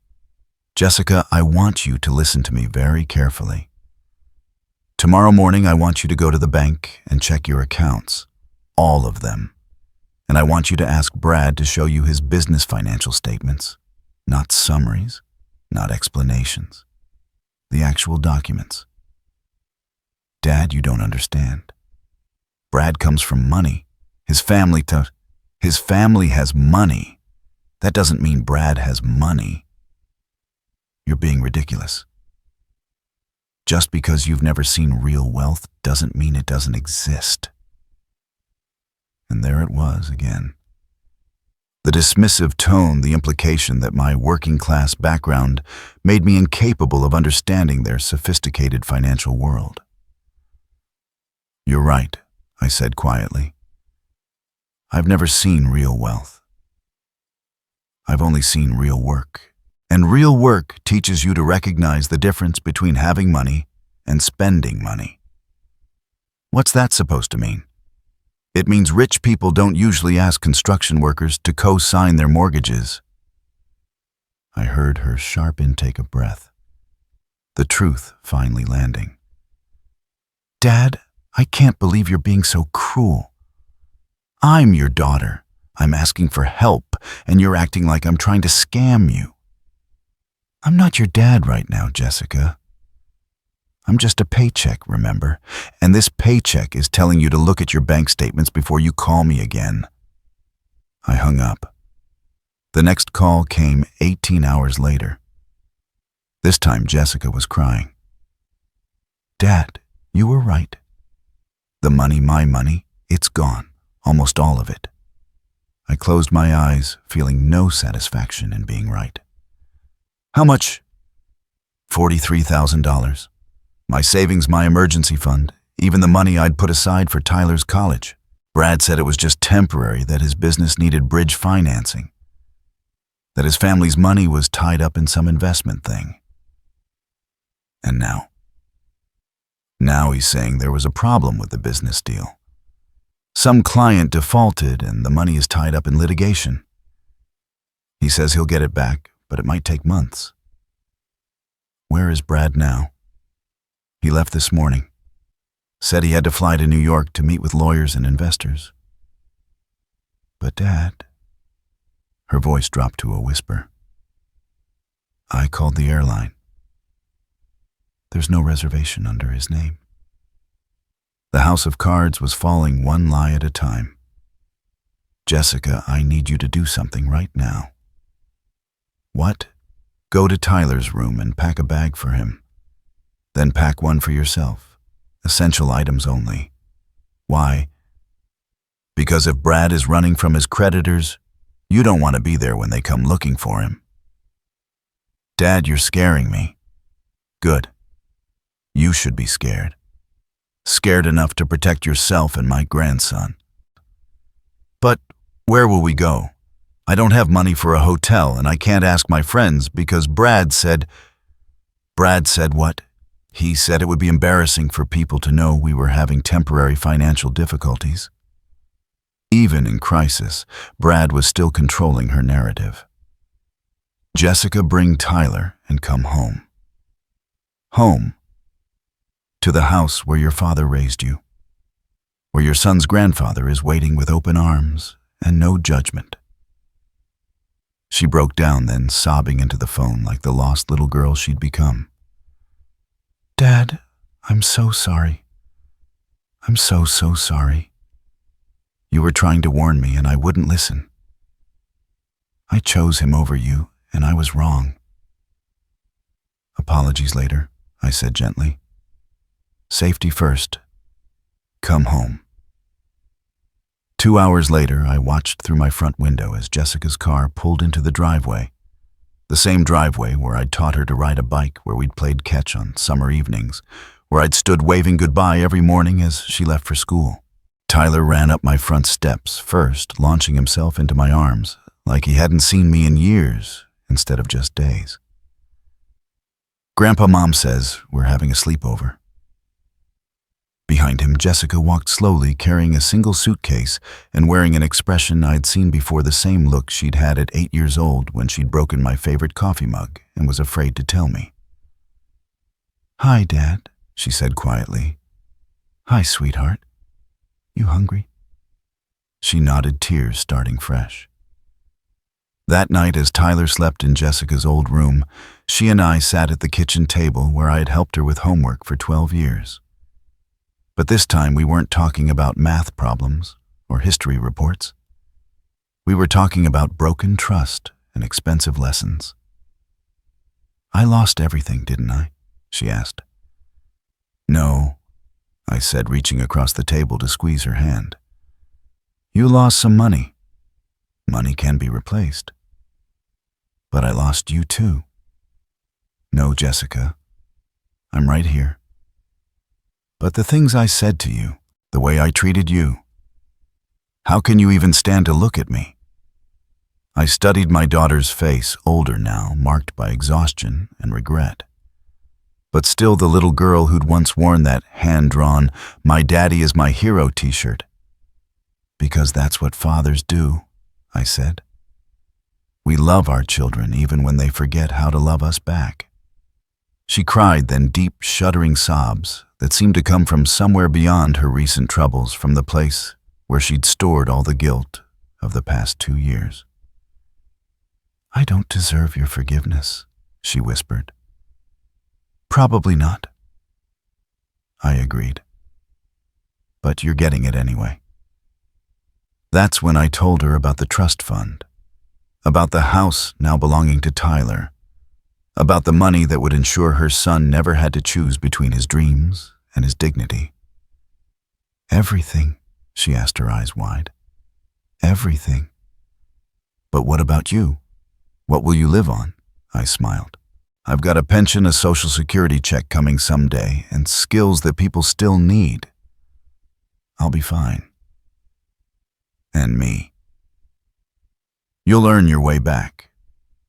Jessica, I want you to listen to me very carefully. Tomorrow morning, I want you to go to the bank and check your accounts. All of them. And I want you to ask Brad to show you his business financial statements. Not summaries, not explanations. The actual documents. Dad, you don't understand. Brad comes from money. His family has money. That doesn't mean Brad has money. You're being ridiculous. Just because you've never seen real wealth doesn't mean it doesn't exist. And there it was again. The dismissive tone, the implication that my working-class background made me incapable of understanding their sophisticated financial world. You're right, I said quietly. I've never seen real wealth. I've only seen real work. And real work teaches you to recognize the difference between having money and spending money. What's that supposed to mean? It means rich people don't usually ask construction workers to co-sign their mortgages. I heard her sharp intake of breath, the truth finally landing. Dad, I can't believe you're being so cruel. I'm your daughter. I'm asking for help, and you're acting like I'm trying to scam you. I'm not your dad right now, Jessica. I'm just a paycheck, remember? And this paycheck is telling you to look at your bank statements before you call me again. I hung up. The next call came 18 hours later. This time Jessica was crying. Dad, you were right. The money, my money, it's gone, almost all of it. I closed my eyes, feeling no satisfaction in being right. How much? $43,000. My savings, my emergency fund, even the money I'd put aside for Tyler's college. Brad said it was just temporary, that his business needed bridge financing, that his family's money was tied up in some investment thing. And now he's saying there was a problem with the business deal. Some client defaulted and the money is tied up in litigation. He says he'll get it back, but it might take months. Where is Brad now? He left this morning. Said he had to fly to New York to meet with lawyers and investors. But Dad, her voice dropped to a whisper. I called the airline. There's no reservation under his name. The house of cards was falling one lie at a time. Jessica, I need you to do something right now. What? Go to Tyler's room and pack a bag for him. Then pack one for yourself. Essential items only. Why? Because if Brad is running from his creditors, you don't want to be there when they come looking for him. Dad, you're scaring me. Good. You should be scared. Scared enough to protect yourself and my grandson. But where will we go? I don't have money for a hotel and I can't ask my friends because Brad said what? He said it would be embarrassing for people to know we were having temporary financial difficulties. Even in crisis, Brad was still controlling her narrative. Jessica, bring Tyler and come home. Home. To the house where your father raised you. Where your son's grandfather is waiting with open arms and no judgment. She broke down then, sobbing into the phone like the lost little girl she'd become. Dad, I'm so sorry. I'm so sorry. You were trying to warn me and I wouldn't listen. I chose him over you and I was wrong. Apologies later, I said gently. Safety first. Come home. 2 hours later, I watched through my front window as Jessica's car pulled into the driveway. The same driveway where I'd taught her to ride a bike, where we'd played catch on summer evenings, where I'd stood waving goodbye every morning as she left for school. Tyler ran up my front steps first, launching himself into my arms, like he hadn't seen me in years instead of just days. Grandpa, Mom says we're having a sleepover. Behind him, Jessica walked slowly, carrying a single suitcase and wearing an expression I'd seen before, the same look she'd had at 8 years old when she'd broken my favorite coffee mug and was afraid to tell me. Hi, Dad, she said quietly. Hi, sweetheart. You hungry? She nodded, tears starting fresh. That night, as Tyler slept in Jessica's old room, she and I sat at the kitchen table where I had helped her with homework for 12 years. But this time we weren't talking about math problems or history reports. We were talking about broken trust and expensive lessons. I lost everything, didn't I? She asked. No, I said, reaching across the table to squeeze her hand. You lost some money. Money can be replaced. But I lost you too. No, Jessica, I'm right here. But the things I said to you, the way I treated you, how can you even stand to look at me? I studied my daughter's face, older now, marked by exhaustion and regret. But still the little girl who'd once worn that hand-drawn, "My daddy is my hero" t-shirt. Because that's what fathers do, I said. We love our children even when they forget how to love us back. She cried, then deep, shuddering sobs that seemed to come from somewhere beyond her recent troubles, from the place where she'd stored all the guilt of the past 2 years. "I don't deserve your forgiveness," she whispered. "Probably not," I agreed. "But you're getting it anyway." That's when I told her about the trust fund, about the house now belonging to Tyler, about the money that would ensure her son never had to choose between his dreams and his dignity. "Everything?" she asked, her eyes wide. "Everything. But what about you? What will you live on?" I smiled. "I've got a pension, a social security check coming someday, and skills that people still need. I'll be fine." "And me. You'll earn your way back,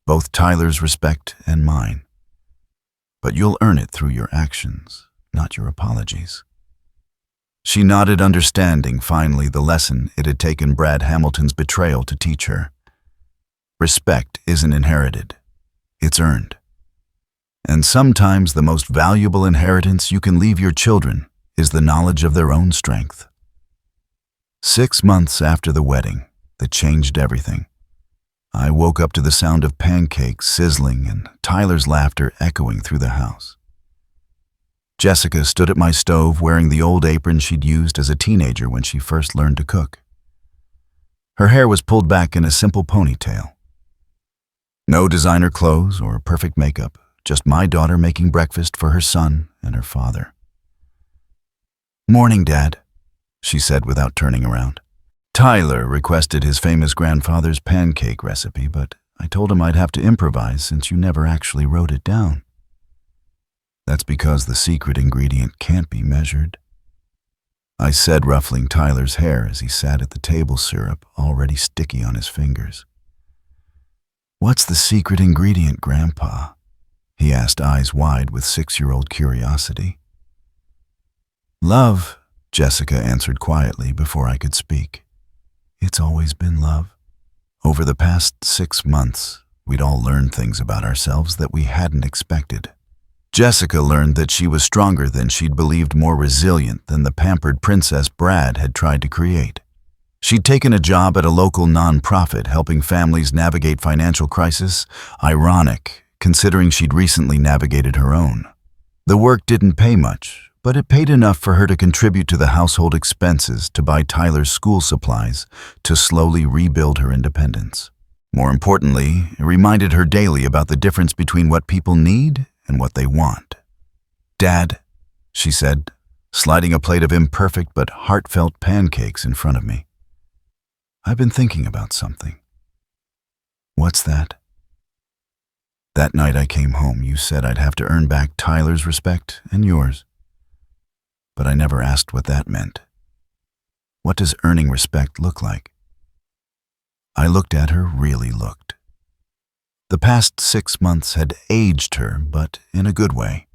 both Tyler's respect and mine. But you'll earn it through your actions, not your apologies." She nodded, understanding finally the lesson it had taken Brad Hamilton's betrayal to teach her. Respect isn't inherited, it's earned. And sometimes the most valuable inheritance you can leave your children is the knowledge of their own strength. 6 months after the wedding that changed everything, I woke up to the sound of pancakes sizzling and Tyler's laughter echoing through the house. Jessica stood at my stove wearing the old apron she'd used as a teenager when she first learned to cook. Her hair was pulled back in a simple ponytail. No designer clothes or perfect makeup, just my daughter making breakfast for her son and her father. "Morning, Dad," she said without turning around. Tyler requested his famous grandfather's pancake recipe, but I told him I'd have to improvise since you never actually wrote it down. "That's because the secret ingredient can't be measured," I said, ruffling Tyler's hair as he sat at the table, syrup already sticky on his fingers. "What's the secret ingredient, Grandpa?" he asked, eyes wide with 6-year-old curiosity. "Love," Jessica answered quietly before I could speak. "It's always been love. Over the past 6 months, we'd all learned things about ourselves that we hadn't expected. Jessica learned that she was stronger than she'd believed, more resilient than the pampered princess Brad had tried to create. She'd taken a job at a local nonprofit helping families navigate financial crisis, ironic considering she'd recently navigated her own. The work didn't pay much, but it paid enough for her to contribute to the household expenses, to buy Tyler's school supplies, to slowly rebuild her independence. More importantly, it reminded her daily about the difference between what people need and what they want. "Dad," she said, sliding a plate of imperfect but heartfelt pancakes in front of me, "I've been thinking about something." "What's that?" "That night I came home, you said I'd have to earn back Tyler's respect and yours. But I never asked what that meant. What does earning respect look like?" I looked at her, really looked. The past 6 months had aged her, but in a good way.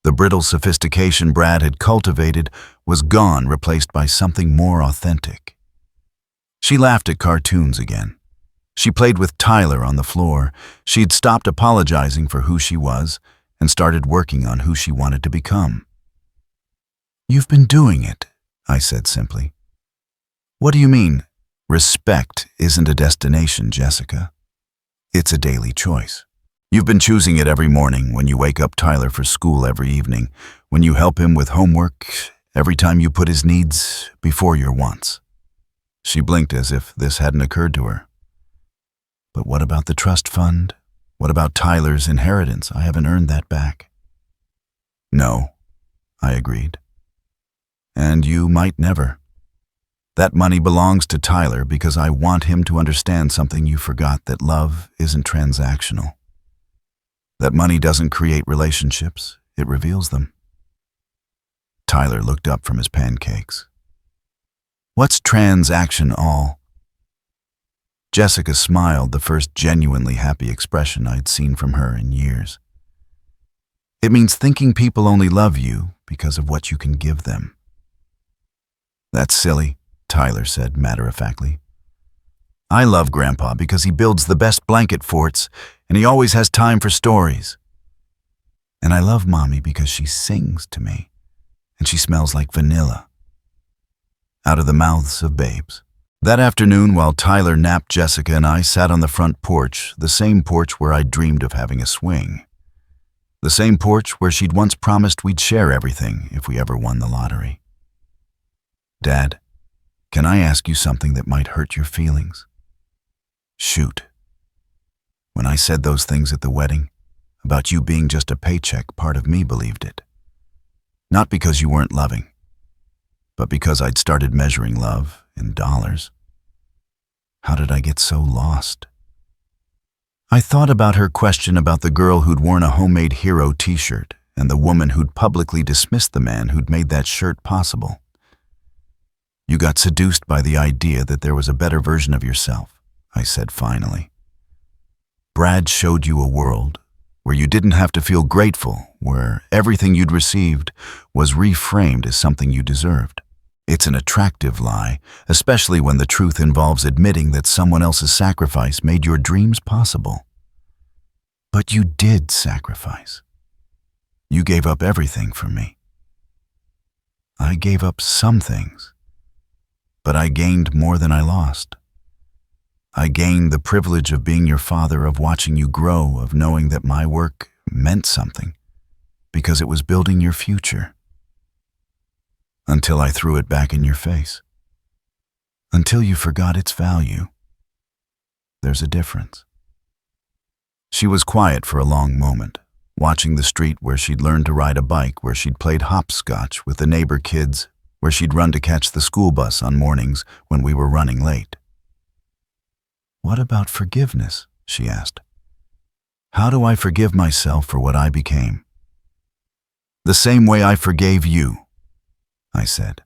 The brittle sophistication Brad had cultivated was gone, replaced by something more authentic. She laughed at cartoons again. She played with Tyler on the floor. She'd stopped apologizing for who she was and started working on who she wanted to become. "You've been doing it," I said simply. "What do you mean?" "Respect isn't a destination, Jessica. It's a daily choice. You've been choosing it every morning, when you wake up Tyler for school every evening, when you help him with homework, every time you put his needs before your wants." She blinked as if this hadn't occurred to her. "But what about the trust fund? What about Tyler's inheritance? I haven't earned that back." "No," I agreed. "And you might never. That money belongs to Tyler because I want him to understand something you forgot, that love isn't transactional. That money doesn't create relationships, it reveals them." Tyler looked up from his pancakes. "What's transaction all?" Jessica smiled, the first genuinely happy expression I'd seen from her in years. "It means thinking people only love you because of what you can give them." "That's silly," Tyler said matter-of-factly. I love Grandpa because he builds the best blanket forts, and he always has time for stories. And I love Mommy because she sings to me, and she smells like vanilla. Out of the mouths of babes. That afternoon, while Tyler napped, Jessica and I sat on the front porch, the same porch where I'd dreamed of having a swing. The same porch where she'd once promised we'd share everything if we ever won the lottery. Dad, can I ask you something that might hurt your feelings? Shoot. When I said those things at the wedding, about you being just a paycheck, part of me believed it. Not because you weren't loving, but because I'd started measuring love in dollars. How did I get so lost? I thought about her question about the girl who'd worn a homemade hero t-shirt and the woman who'd publicly dismissed the man who'd made that shirt possible. You got seduced by the idea that there was a better version of yourself, I said finally. Brad showed you a world where you didn't have to feel grateful, where everything you'd received was reframed as something you deserved. It's an attractive lie, especially when the truth involves admitting that someone else's sacrifice made your dreams possible. But you did sacrifice. You gave up everything for me. I gave up some things, but I gained more than I lost. I gained the privilege of being your father, of watching you grow, of knowing that my work meant something, because it was building your future. Until I threw it back in your face. Until you forgot its value. There's a difference. She was quiet for a long moment, watching the street where she'd learned to ride a bike, where she'd played hopscotch with the neighbor kids, where she'd run to catch the school bus on mornings when we were running late. What about forgiveness? She asked. How do I forgive myself for what I became? The same way I forgave you, I said,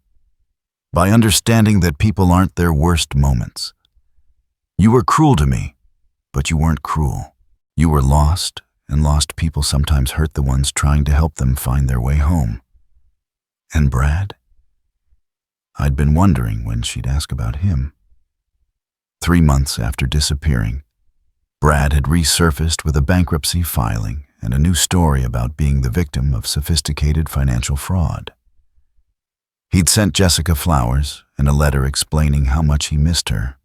by understanding that people aren't their worst moments. You were cruel to me, but you weren't cruel. You were lost, and lost people sometimes hurt the ones trying to help them find their way home. And Brad? I'd been wondering when she'd ask about him. 3 months after disappearing, Brad had resurfaced with a bankruptcy filing and a new story about being the victim of sophisticated financial fraud. He'd sent Jessica flowers and a letter explaining how much he missed her,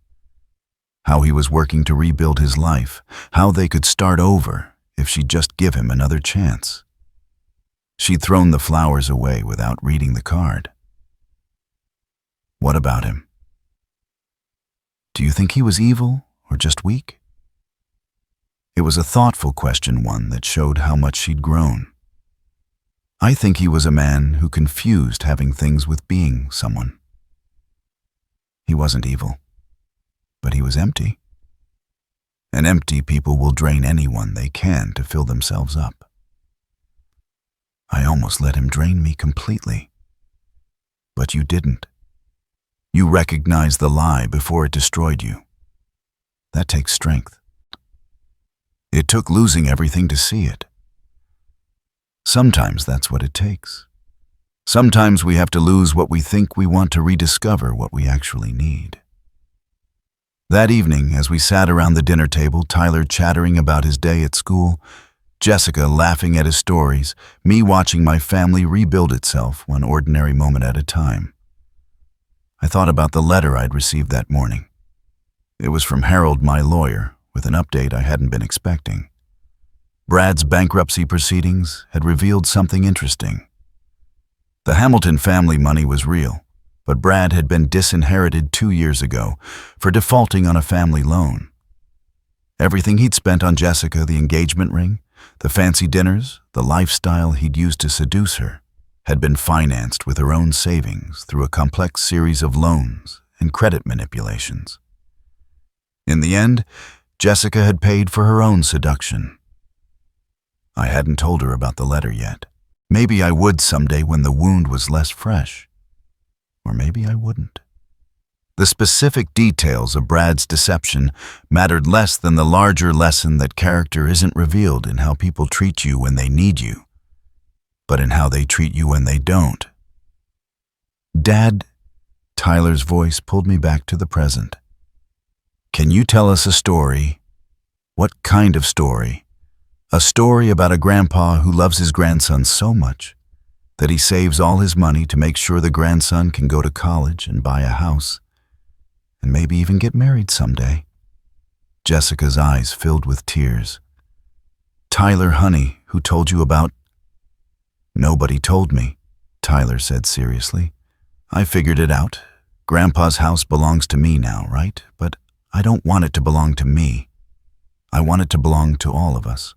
how he was working to rebuild his life, how they could start over if she'd just give him another chance. She'd thrown the flowers away without reading the card. What about him? Do you think he was evil or just weak? It was a thoughtful question, one that showed how much she'd grown. I think he was a man who confused having things with being someone. He wasn't evil, but he was empty. And empty people will drain anyone they can to fill themselves up. I almost let him drain me completely. But you didn't. You recognized the lie before it destroyed you. That takes strength. It took losing everything to see it. Sometimes that's what it takes. Sometimes we have to lose what we think we want to rediscover what we actually need. That evening, as we sat around the dinner table, Tyler chattering about his day at school, Jessica laughing at his stories, me watching my family rebuild itself one ordinary moment at a time. I thought about the letter I'd received that morning. It was from Harold, my lawyer, with an update I hadn't been expecting. Brad's bankruptcy proceedings had revealed something interesting. The Hamilton family money was real, but Brad had been disinherited 2 years ago for defaulting on a family loan. Everything he'd spent on Jessica, the engagement ring, the fancy dinners, the lifestyle he'd used to seduce her, had been financed with her own savings through a complex series of loans and credit manipulations. In the end, Jessica had paid for her own seduction. I hadn't told her about the letter yet. Maybe I would someday when the wound was less fresh. Or maybe I wouldn't. The specific details of Brad's deception mattered less than the larger lesson that character isn't revealed in how people treat you when they need you, but in how they treat you when they don't. Dad, Tyler's voice pulled me back to the present. Can you tell us a story? What kind of story? A story about a grandpa who loves his grandson so much that he saves all his money to make sure the grandson can go to college and buy a house, and maybe even get married someday. Jessica's eyes filled with tears. Tyler, honey, who told you about? Nobody told me, Tyler said seriously. I figured it out. Grandpa's house belongs to me now, right? But I don't want it to belong to me. I want it to belong to all of us.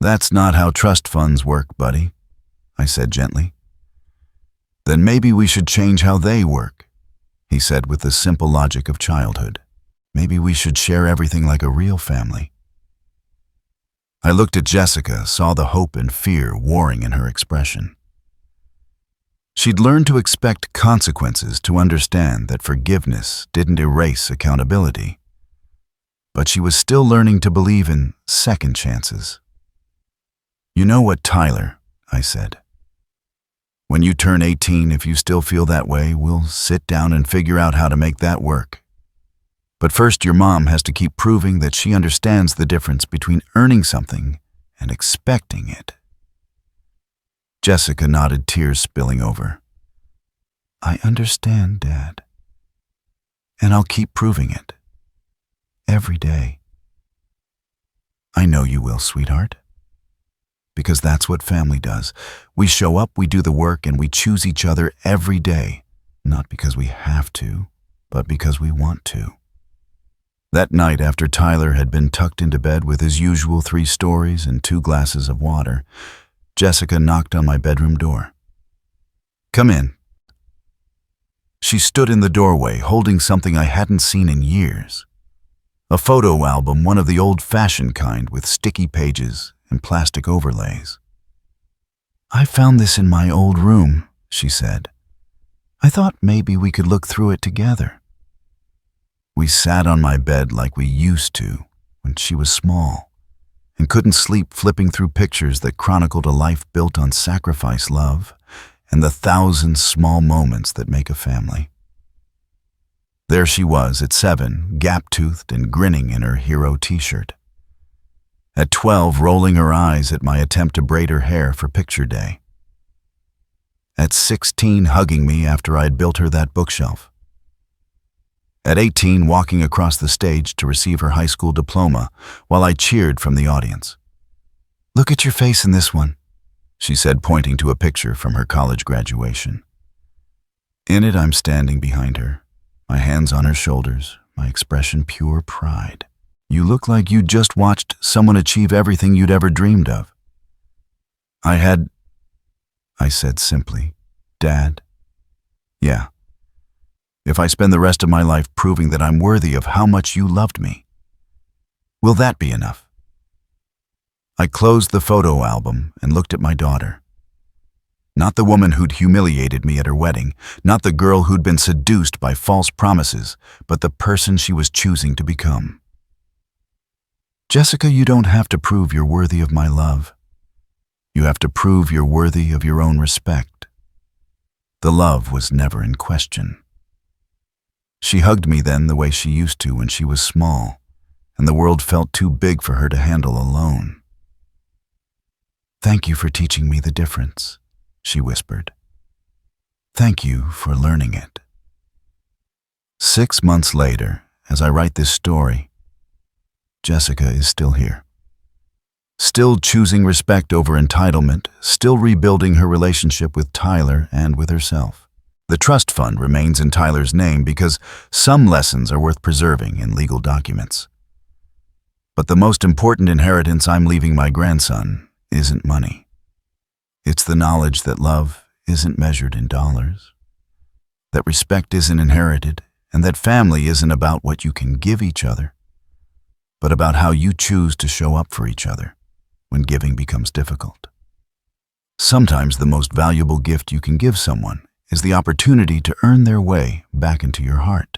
That's not how trust funds work, buddy, I said gently. Then maybe we should change how they work, he said with the simple logic of childhood. Maybe we should share everything like a real family. I looked at Jessica, saw the hope and fear warring in her expression. She'd learned to expect consequences to understand that forgiveness didn't erase accountability. But she was still learning to believe in second chances. You know what, Tyler, I said. When you turn 18, if you still feel that way, we'll sit down and figure out how to make that work. But first, your mom has to keep proving that she understands the difference between earning something and expecting it. Jessica nodded, tears spilling over. I understand, Dad. And I'll keep proving it. Every day. I know you will, sweetheart. Because that's what family does. We show up, we do the work, and we choose each other every day. Not because we have to, but because we want to. That night, after Tyler had been tucked into bed with his usual 3 stories and 2 glasses of water, Jessica knocked on my bedroom door. Come in. She stood in the doorway, holding something I hadn't seen in years. A photo album, one of the old-fashioned kind with sticky pages and plastic overlays. I found this in my old room, she said. I thought maybe we could look through it together. We sat on my bed like we used to when she was small and couldn't sleep, flipping through pictures that chronicled a life built on sacrifice, love, and the 1,000 small moments that make a family. There she was at 7, gap-toothed and grinning in her hero t-shirt. At 12, rolling her eyes at my attempt to braid her hair for picture day. At 16, hugging me after I'd built her that bookshelf. At 18, walking across the stage to receive her high school diploma while I cheered from the audience. Look at your face in this one, she said, pointing to a picture from her college graduation. In it, I'm standing behind her, my hands on her shoulders, my expression pure pride. You look like you'd just watched someone achieve everything you'd ever dreamed of. I said simply, Dad. Yeah. If I spend the rest of my life proving that I'm worthy of how much you loved me, will that be enough? I closed the photo album and looked at my daughter. Not the woman who'd humiliated me at her wedding, not the girl who'd been seduced by false promises, but the person she was choosing to become. Jessica, you don't have to prove you're worthy of my love. You have to prove you're worthy of your own respect. The love was never in question. She hugged me then the way she used to when she was small, and the world felt too big for her to handle alone. Thank you for teaching me the difference, she whispered. Thank you for learning it. 6 months later, as I write this story, Jessica is still here. Still choosing respect over entitlement, still rebuilding her relationship with Tyler and with herself. The trust fund remains in Tyler's name because some lessons are worth preserving in legal documents. But the most important inheritance I'm leaving my grandson isn't money. It's the knowledge that love isn't measured in dollars, that respect isn't inherited, and that family isn't about what you can give each other, but about how you choose to show up for each other when giving becomes difficult. Sometimes the most valuable gift you can give someone is the opportunity to earn their way back into your heart.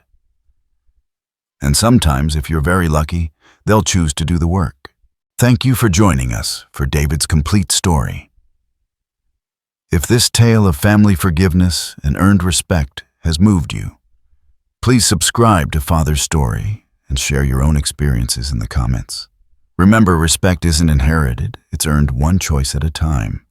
And sometimes, if you're very lucky, they'll choose to do the work. Thank you for joining us for David's complete story. If this tale of family forgiveness and earned respect has moved you, please subscribe to Father's Story and share your own experiences in the comments. Remember, respect isn't inherited, it's earned one choice at a time.